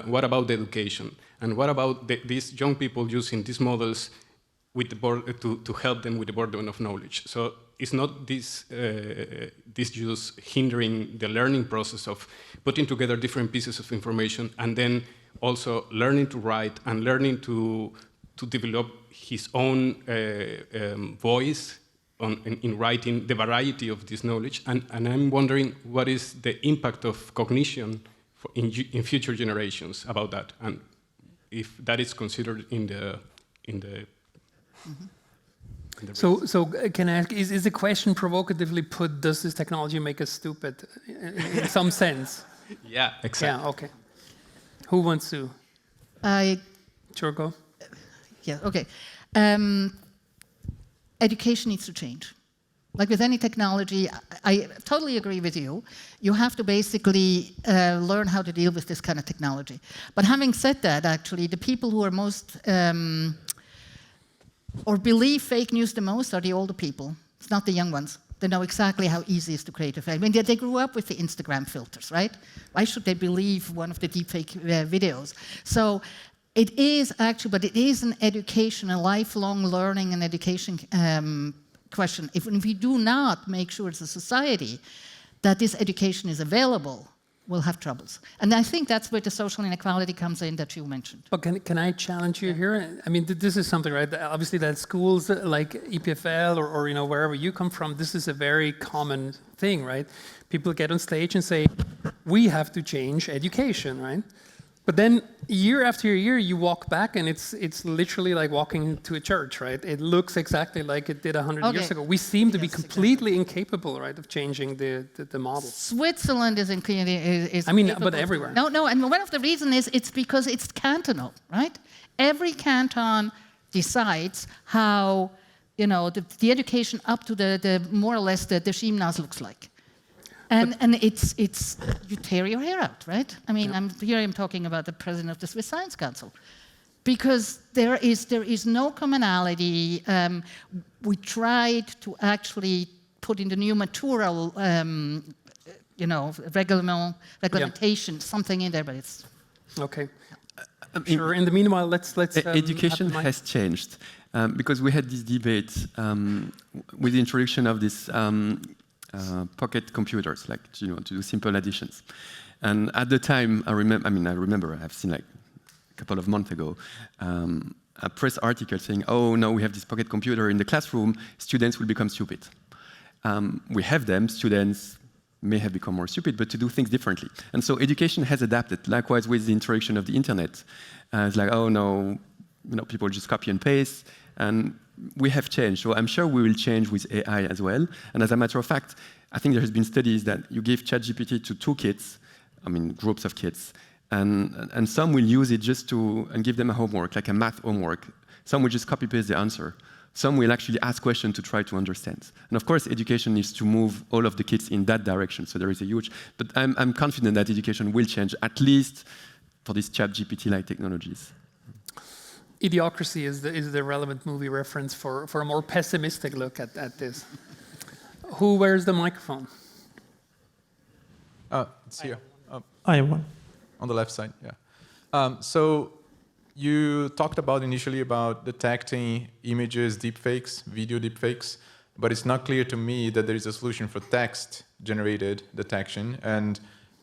What about the education? And what about these young people using these models with the to help them with the burden of knowledge? So it's not this use hindering the learning process of putting together different pieces of information and then also learning to write and learning to develop his own voice in writing the variety of this knowledge. And I'm wondering what is the impact of cognition in future generations about that, and if that is considered in the So can I ask, is the question provocatively put, does this technology make us stupid in some sense? Yeah, exactly. Yeah, okay. Who wants to? Sure, go. Yeah, okay. Education needs to change. Like with any technology, I totally agree with you. You have to basically learn how to deal with this kind of technology. But having said that, actually, the people who are most, or believe fake news the most are the older people. It's not the young ones. They know exactly how easy it is to create a fake. I mean, they grew up with the Instagram filters, right? Why should they believe one of the deepfake videos? So it is actually, but it is an education, a lifelong learning and education question. If we do not make sure as a society that this education is available, we'll have troubles. And I think that's where the social inequality comes in that you mentioned. But can I challenge you here? I mean, this is something, right? Obviously, that schools like EPFL or you know wherever you come from, this is a very common thing, right? People get on stage and say, "We have to change education," right? But then year after year, you walk back, and it's literally like walking to a church, right? It looks exactly like it did 100 years ago. We seem to be completely incapable, right, of changing the model. Switzerland is I mean, but everywhere. No, and one of the reasons is it's because it's cantonal, right? Every canton decides how, the education up to the more or less the gymnasium looks like. And it's you tear your hair out, right? I mean, I'm talking about the president of the Swiss Science Council, because there is no commonality. We tried to actually put in the new matural, regulation, something in there, but it's okay. Sure. In the meanwhile, let's education has changed because we had this debate with the introduction of this. Pocket computers, like to do simple additions, and at the time I remember I've seen like a couple of months ago a press article saying, "Oh no, we have this pocket computer in the classroom. Students will become stupid." We have them. Students may have become more stupid, but to do things differently. And so education has adapted. Likewise with the introduction of the internet, it's like, oh no, people just copy and paste. And we have changed, so I'm sure we will change with AI as well. And as a matter of fact, I think there has been studies that you give ChatGPT to 2 kids, groups of kids, and some will use it just and give them a homework, like a math homework. Some will just copy-paste the answer. Some will actually ask questions to try to understand. And of course, education needs to move all of the kids in that direction, so there is a huge, but I'm confident that education will change, at least for these ChatGPT-like technologies. Idiocracy is the relevant movie reference for a more pessimistic look at this. Who wears the microphone? It's here. I have one. On the left side, yeah. So you talked initially about detecting images, deepfakes, video deepfakes, but it's not clear to me that there is a solution for text-generated detection. And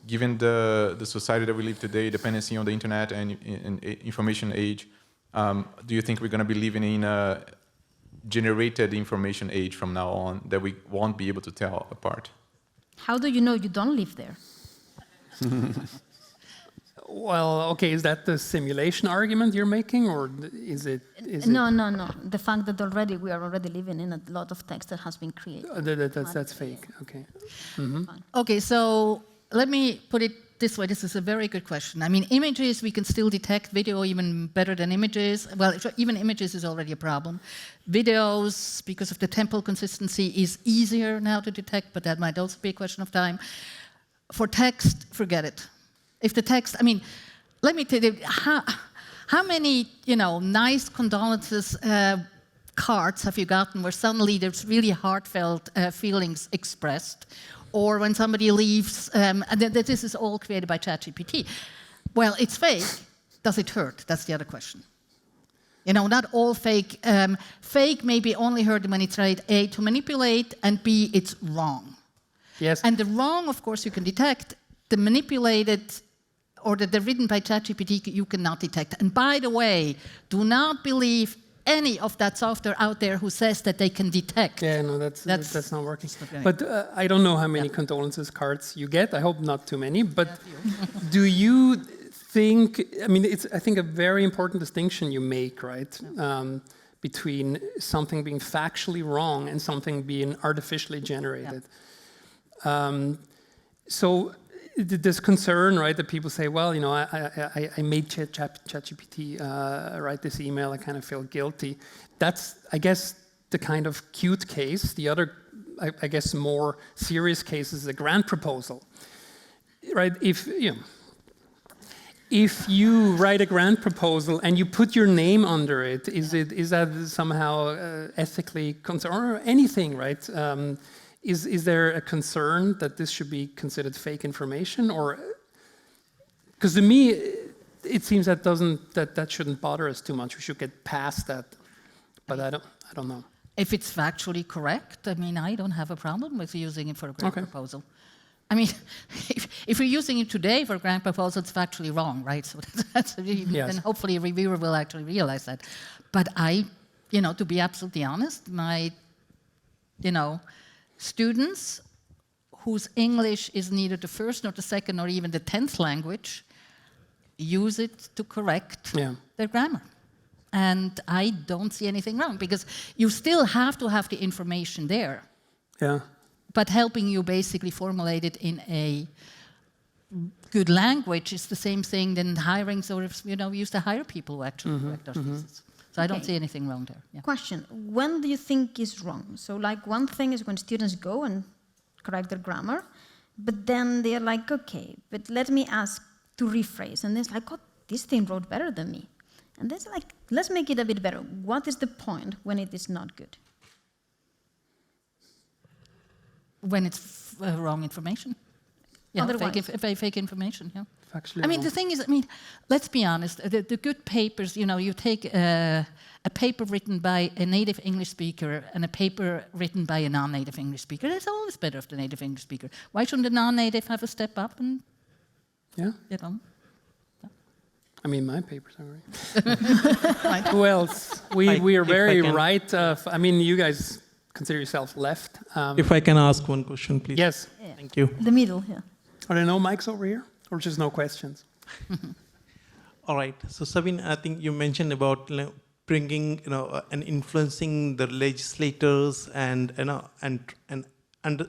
given the society that we live today, dependency on the internet and information age, do you think we're going to be living in a generated information age from now on that we won't be able to tell apart? How do you know you don't live there? Well, okay, is that the simulation argument you're making, or is it? No. The fact that we are already living in a lot of text that has been created. That's fake. Okay. Okay, so let me put it this way. This is a very good question. I mean, images, we can still detect video even better than images. Well, even images is already a problem. Videos, because of the temporal consistency, is easier now to detect, but that might also be a question of time. For text, forget it. If the text, let me tell you, how many, nice condolences cards have you gotten where suddenly there's really heartfelt feelings expressed? Or when somebody leaves, and this is all created by ChatGPT. Well, it's fake. Does it hurt? That's the other question. Not all fake. Fake may be only heard when it's right, A, to manipulate, and B, it's wrong. Yes. And the wrong, of course, you can detect. The manipulated or the written by ChatGPT, you cannot detect. And by the way, do not believe any of that software out there who says that they can detect. Yeah, no, that's not working. But I don't know how many condolences cards you get. I hope not too many. But do you think? It's I think a very important distinction you make, right? Between something being factually wrong and something being artificially generated. Yeah. So this concern, right, that people say, well, I made ChatGPT write this email, I kind of feel guilty. That's, I guess, the kind of cute case. The other, I guess, more serious case is the grant proposal, right? If you write a grant proposal and you put your name under it, is that somehow ethically concerned or anything, right? Is there a concern that this should be considered fake information, or because to me it seems that shouldn't bother us too much. We should get past that, but I don't know. If it's factually correct, I don't have a problem with using it for a grant proposal. If you're using it today for a grant proposal, it's factually wrong, right? So then hopefully a reviewer will actually realize that. But to be absolutely honest, my students whose English is neither the first nor the second nor even the 10th language use it to correct their grammar. And I don't see anything wrong, because you still have to have the information there. Yeah. But helping you basically formulate it in a good language is the same thing than hiring we used to hire people who actually correct our thesis. So I don't see anything wrong there. Yeah. Question, when do you think is wrong? So like one thing is when students go and correct their grammar, but then they're like, okay, but let me ask to rephrase. And it's like, oh, this thing wrote better than me. And then it's like, let's make it a bit better. What is the point when it is not good? When it's wrong information. Yeah, Otherwise. fake information, yeah. Factually I mean, wrong. the thing is, I mean, let's be honest, the good papers, you know, you take a paper written by a native English speaker and a paper written by a non-native English speaker. It's always better of the native English speaker. Why shouldn't the non-native have a step up and, Yeah. you know? I mean, my papers are right. Who else? We are very right. I mean, you guys consider yourself left. If I can ask one question, please. Yes. Yeah. Thank you. The middle, yeah. Are there no mics over here? Or just no questions? All right. So, Sabine, I think you mentioned about bringing, and influencing the legislators and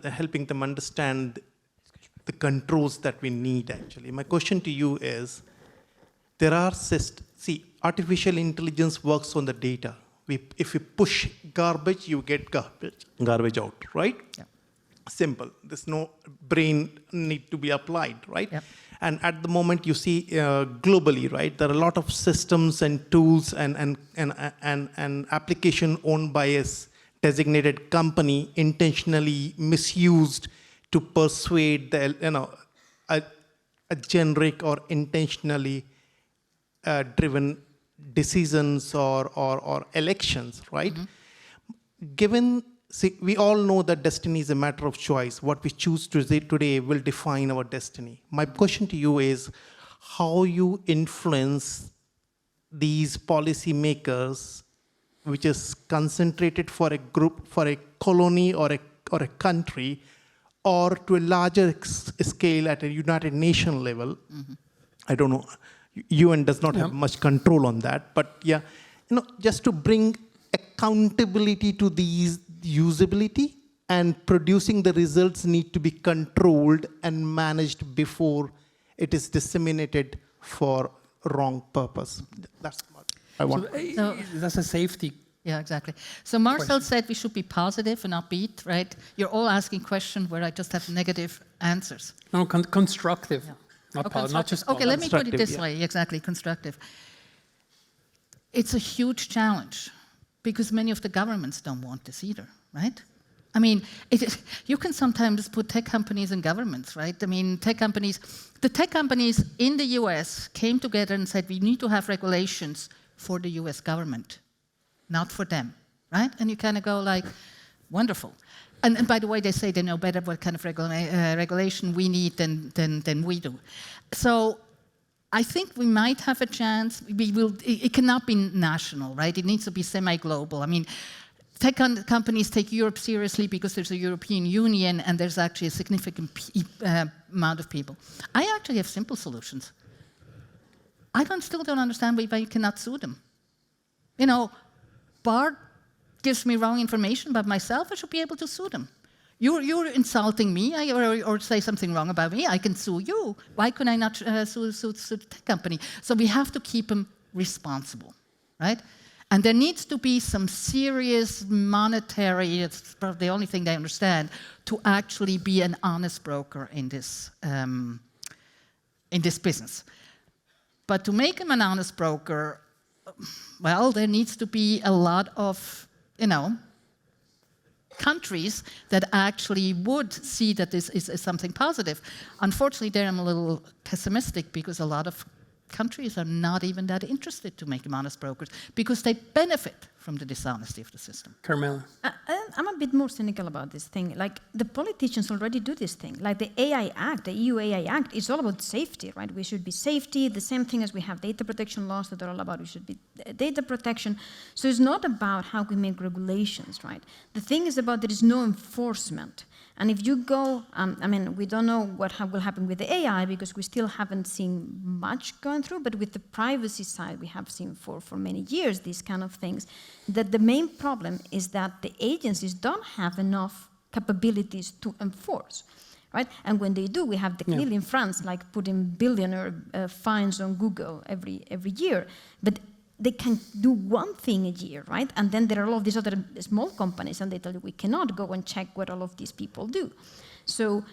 helping them understand the controls that we need. Actually, my question to you is: there are artificial intelligence works on the data. If you push garbage, you get garbage out, right? Yeah. Simple. There's no brain need to be applied, right? Yep. And at the moment, you see globally, right? There are a lot of systems and tools and application owned by a designated company intentionally misused to persuade a generic or intentionally driven decisions or elections, right? Mm-hmm. We all know that destiny is a matter of choice. What we choose today will define our destiny. My question to you is how you influence these policymakers, which is concentrated for a group, for a colony or a country, or to a larger scale at a United Nations level. Mm-hmm. I don't know. UN does not have much control on that, but yeah, just to bring accountability to these usability and producing the results need to be controlled and managed before it is disseminated for wrong purpose. That's what I want. So, that's a safety. Yeah, exactly. So Marcel said we should be positive and upbeat, right? You're all asking questions where I just have negative answers. No, constructive. Yeah. Not just okay, let me put it this way. Exactly, constructive. It's a huge challenge because many of the governments don't want this either, right? I mean, you can sometimes put tech companies and governments, right? I mean, the tech companies in the US came together and said, we need to have regulations for the US government, not for them, right? And you kind of go like, wonderful. And by the way, they say they know better what kind of regulation we need than we do. So I think we might have a chance. It cannot be national, right? It needs to be semi-global. I mean, tech companies take Europe seriously because there's a European Union and there's actually a significant amount of people. I actually have simple solutions. I still don't understand why you cannot sue them. Bart gives me wrong information about myself, I should be able to sue them. You're insulting me or say something wrong about me, I can sue you. Why couldn't I not sue the tech company? So we have to keep them responsible, right? And there needs to be some serious monetary, it's probably the only thing they understand, to actually be an honest broker in this business. But to make him an honest broker, well, there needs to be a lot of, countries that actually would see that this is something positive. Unfortunately, there I'm a little pessimistic because a lot of countries are not even that interested to make them honest brokers because they benefit from the dishonesty of the system. Carmela. I'm a bit more cynical about this thing. Like, the politicians already do this thing. Like the AI Act, the EU AI Act, is all about safety, right? We should be safety, the same thing as we have data protection laws that are all about we should be data protection. So it's not about how we make regulations, right? The thing is about there is no enforcement. And if you go, we don't know what will happen with the AI because we still haven't seen much going through, but with the privacy side, we have seen for many years these kind of things, that the main problem is that the agencies don't have enough capabilities to enforce, right? And when they do, we have the CNIL in France, like putting billionaire fines on Google every year. But they can do one thing a year, right? And then there are all of these other small companies, and they tell you we cannot go and check what all of these people do. So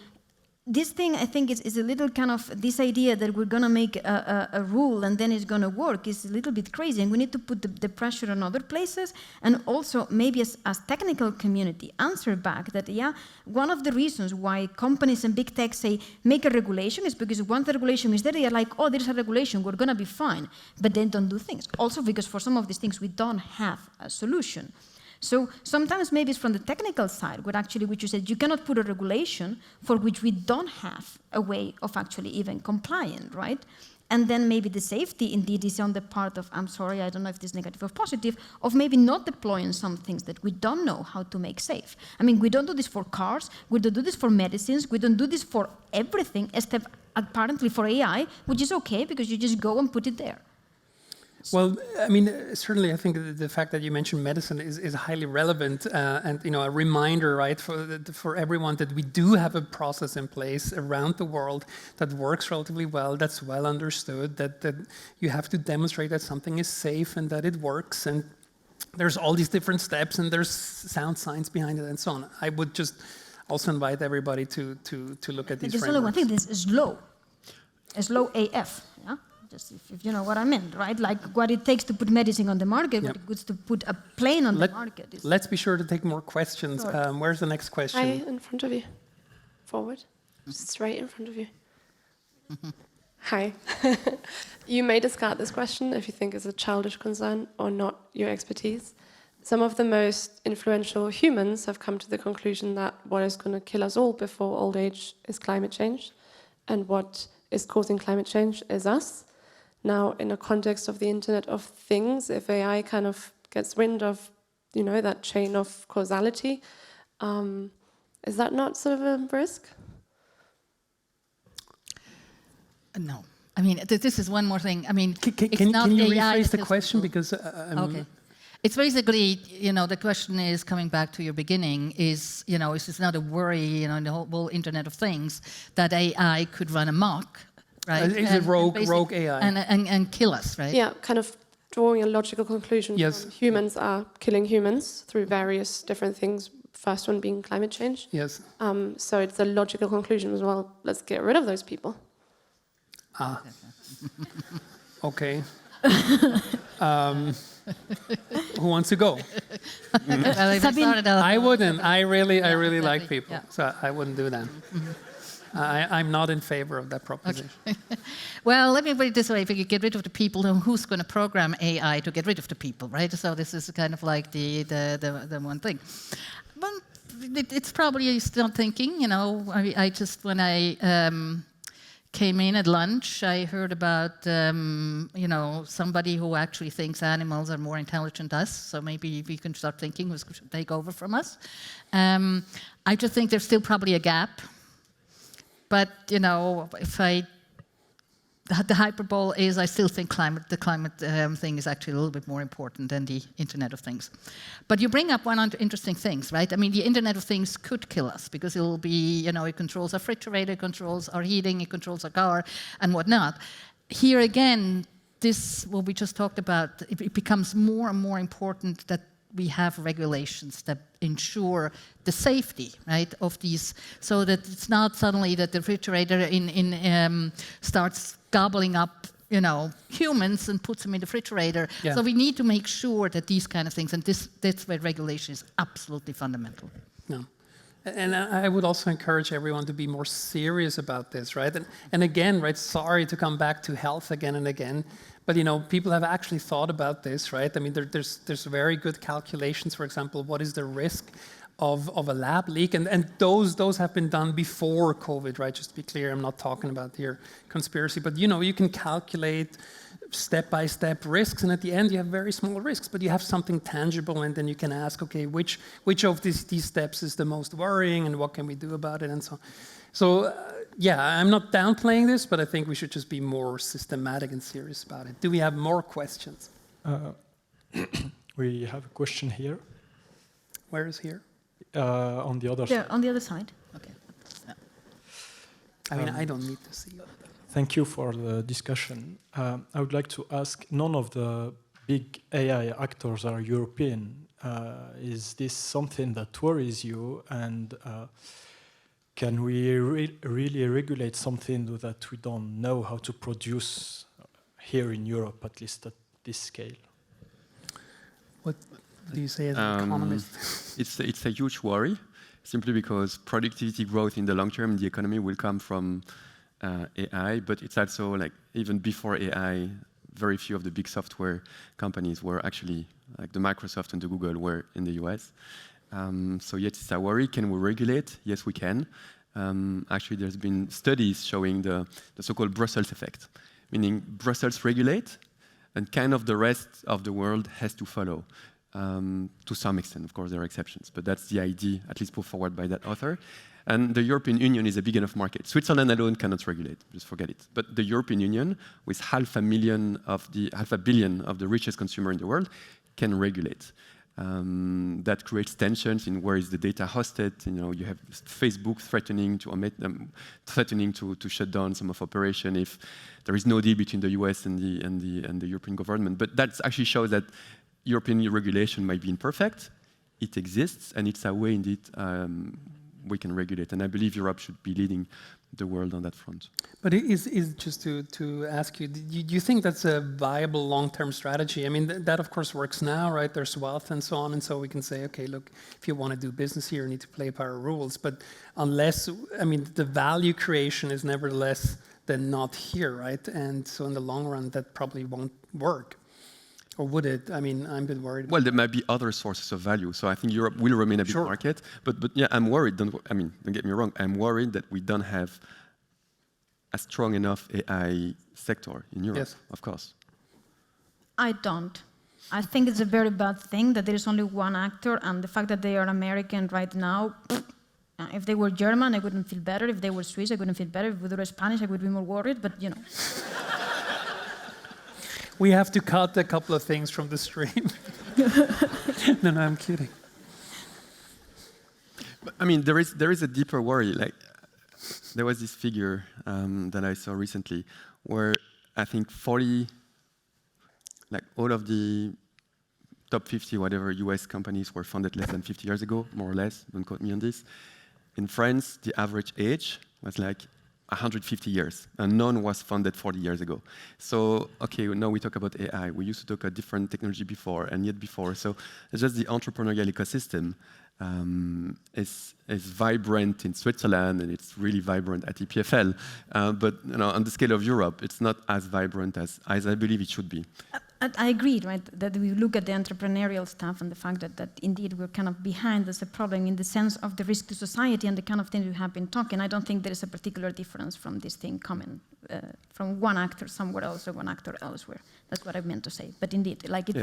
this thing, I think, is a little kind of this idea that we're going to make a rule and then it's going to work is a little bit crazy, and we need to put the pressure on other places, and also maybe as technical community answer back that, yeah, one of the reasons why companies and big tech say make a regulation is because once the regulation is there, they are like, oh, there's a regulation, we're going to be fine, but then don't do things. Also because for some of these things, we don't have a solution. So sometimes maybe it's from the technical side, where actually, which you said, you cannot put a regulation for which we don't have a way of actually even complying, right? And then maybe the safety indeed is on the part of, I'm sorry, I don't know if this is negative or positive, of maybe not deploying some things that we don't know how to make safe. I mean, we don't do this for cars, we don't do this for medicines, we don't do this for everything, except apparently for AI, which is okay because you just go and put it there. Well, I mean, certainly, I think the fact that you mentioned medicine is highly relevant, and a reminder, right, for everyone that we do have a process in place around the world that works relatively well, that's well understood, that you have to demonstrate that something is safe and that it works, and there's all these different steps, and there's sound science behind it, and so on. I would just also invite everybody to look at these frameworks. There's only one thing. This is slow. It's slow AF. Yeah. If you know what I mean, right? Like what it takes to put medicine on the market, what it takes to put a plane on the market. Let's be sure to take more questions. Where's the next question? Hi, in front of you. Forward. Straight in front of you. Hi. You may discard this question if you think it's a childish concern or not your expertise. Some of the most influential humans have come to the conclusion that what is going to kill us all before old age is climate change, and what is causing climate change is us. Now, in a context of the Internet of Things, if AI kind of gets wind of, that chain of causality, is that not sort of a risk? No. I mean, this is one more thing. I mean, can you rephrase the question? Because okay. It's basically, the question is, coming back to your beginning, is this not a worry, in the whole Internet of Things, that AI could run amok, right? Is it rogue AI? And kill us, right? Yeah, kind of drawing a logical conclusion. Yes. From humans are killing humans through various different things, first one being climate change. Yes. So it's a logical conclusion as well. Let's get rid of those people. Okay. Who wants to go? I wouldn't. I really like people, so I wouldn't do that. I'm not in favor of that proposition. Okay. Well, let me put it this way: if you get rid of the people, then who's going to program AI to get rid of the people, right? So this is kind of like the one thing. Well, it's probably still thinking. I just when I came in at lunch, I heard about somebody who actually thinks animals are more intelligent than us. So maybe we can start thinking who's going to take over from us. I just think there's still probably a gap. But the hyperbole is, I still think the climate thing is actually a little bit more important than the Internet of Things. But you bring up one interesting things, right? I mean, the Internet of Things could kill us because it'll be, it controls our refrigerator, it controls our heating, it controls our car, and whatnot. Here again, what we just talked about, it becomes more and more important that we have regulations that ensure the safety, right, of these, so that it's not suddenly that the refrigerator starts gobbling up, humans and puts them in the refrigerator. Yeah. So we need to make sure that these kind of things, and that's where regulation is absolutely fundamental. No. And I would also encourage everyone to be more serious about this, right? And again, right, sorry to come back to health again and again, but people have actually thought about this, right? I mean, there's very good calculations, for example, what is the risk of a lab leak, and those have been done before COVID, right? Just to be clear, I'm not talking about here conspiracy, but you can calculate step-by-step risks, and at the end you have very small risks, but you have something tangible, and then you can ask, okay, which of these steps is the most worrying, and what can we do about it, and so on. So, yeah, I'm not downplaying this, but I think we should just be more systematic and serious about it. Do we have more questions? We have a question here. Where is here? On the other side. On the other side. Okay. Yeah. I mean, I don't need to see it. Thank you for the discussion. I would like to ask, none of the big AI actors are European. Is this something that worries you? And can we really regulate something that we don't know how to produce here in Europe, at least at this scale? What do you say as an economist? It's a huge worry, simply because productivity growth in the long term in the economy will come from AI, but it's also like even before AI, very few of the big software companies were actually, like the Microsoft and the Google were in the US. So yes, it's a worry. Can we regulate? Yes, we can. Actually, there's been studies showing the so-called Brussels effect, meaning Brussels regulate, and kind of the rest of the world has to follow. To some extent, of course, there are exceptions, but that's the idea, at least put forward by that author. And the European Union is a big enough market. Switzerland alone cannot regulate, just forget it. But the European Union, with half a billion of the richest consumer in the world, can regulate. That creates tensions in where is the data hosted. You know, you have Facebook threatening to shut down some of operation if there is no deal between the US and the European government. But that actually shows that European regulation might be imperfect. It exists, and it's a way indeed we can regulate. And I believe Europe should be leading the world on that front. But is just to ask you, do you think that's a viable long-term strategy? I mean, that of course works now, right? There's wealth and so on, and so we can say, okay, look, if you want to do business here, you need to play by our rules. But unless, I mean, the value creation is nevertheless then not here, right? And so in the long run, that probably won't work. Or would it? I mean, I'm a bit worried. Well, there might be other sources of value. So I think Europe will remain a big market. But yeah, I'm worried. Don't get me wrong. I'm worried that we don't have a strong enough AI sector in Europe. Yes. Of course. I don't. I think it's a very bad thing that there is only one actor, and the fact that they are American right now. If they were German, I wouldn't feel better. If they were Swiss, I wouldn't feel better. If they were Spanish, I would be more worried. But you know. We have to cut a couple of things from the stream. No, I'm kidding. But, I mean, there is a deeper worry. Like, there was this figure that I saw recently, where I think all of the top 50, whatever US companies were founded less than 50 years ago, more or less. Don't quote me on this. In France, the average age was like 150 years, and none was founded 40 years ago. So, okay, now we talk about AI. We used to talk about different technology before, and yet before. So, it's just the entrepreneurial ecosystem is vibrant in Switzerland, and it's really vibrant at EPFL. But you know, on the scale of Europe, it's not as vibrant as I believe it should be. I agree, right, that we look at the entrepreneurial stuff and the fact that indeed we're kind of behind as a problem in the sense of the risk to society and the kind of things we have been talking. I don't think there is a particular difference from this thing coming from one actor somewhere else or one actor elsewhere. That's what I meant to say. But indeed, like it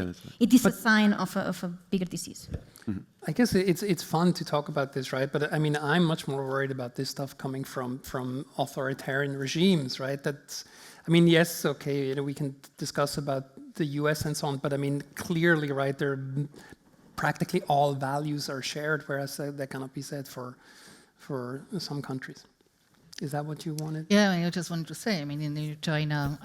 is a sign of a bigger disease. Mm-hmm. I guess it's fun to talk about this, right? But I mean, I'm much more worried about this stuff coming from authoritarian regimes, right? That's, I mean, yes, okay, you know, we can discuss about the US and so on, but I mean, clearly, right, practically all values are shared, whereas that cannot be said for some countries. Is that what you wanted? Yeah, I just wanted to say, I mean, in China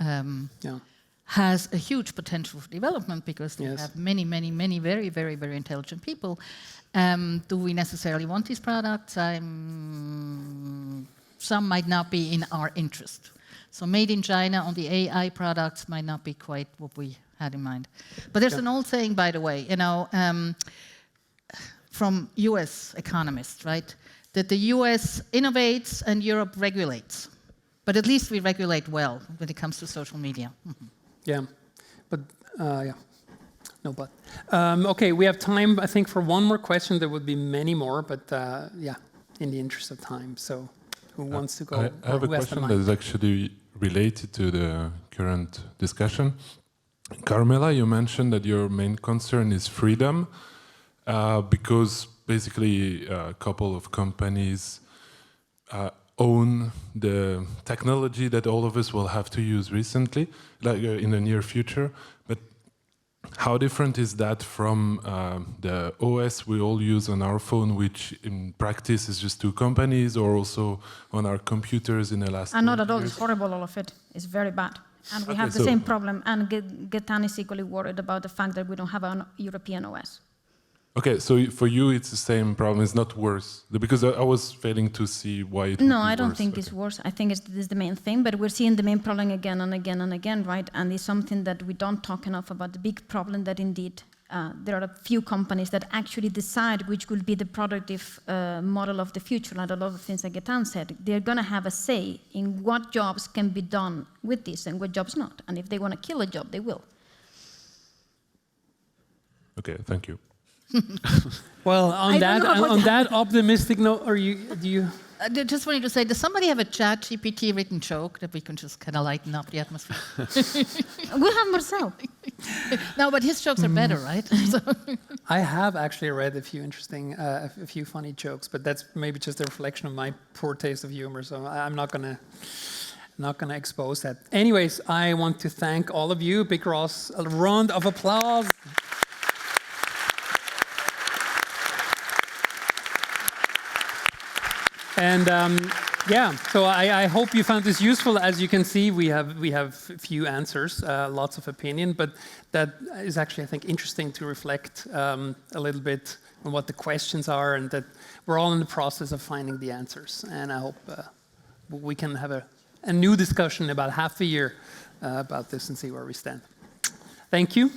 has a huge potential for development because they have many very, very, very intelligent people. Do we necessarily want these products? Some might not be in our interest. So made in China on the AI products might not be quite what we had in mind. But there's an old saying, by the way, you know, from US economists, right? That the US innovates and Europe regulates. But at least we regulate well when it comes to social media. Mm-hmm. Yeah, but no but. Okay, we have time, I think, for one more question. There would be many more, but in the interest of time. So who wants to go? I have a question that is actually related to the current discussion. Carmela, you mentioned that your main concern is freedom, because basically a couple of companies own the technology that all of us will have to use recently, like in the near future. But how different is that from the OS we all use on our phone, which in practice is just two companies, or also on our computers in the last 20 not at all. years? It's horrible, all of it. It's very bad. And we have the same problem, and Gaétan is equally worried about the fact that we don't have an European OS. Okay, so for you it's the same problem, it's not worse? Because I was failing to see why it would be No, I don't worse. think it's worse. I think this is the main thing, but we're seeing the main problem again and again and again, right? And it's something that we don't talk enough about, the big problem that indeed there are a few companies that actually decide which will be the productive model of the future, like a lot of things that Gaétan said. They're going to have a say in what jobs can be done with this and what jobs not. And if they want to kill a job, they will. Okay, thank you. Well, on that optimistic note, do you? I just wanted to say, does somebody have a ChatGPT written joke that we can just kind of lighten up the atmosphere? We'll have Marcel. No, but his jokes are better, right? So. I have actually read a few interesting, a few funny jokes, but that's maybe just a reflection of my poor taste of humor. So I'm not gonna expose that. Anyways, I want to thank all of you. Big Ross, a round of applause. And yeah, so I hope you found this useful. As you can see, we have a few answers, lots of opinion, but that is actually, I think, interesting to reflect a little bit on what the questions are, and that we're all in the process of finding the answers. And I hope we can have a new discussion in about half a year about this and see where we stand. Thank you.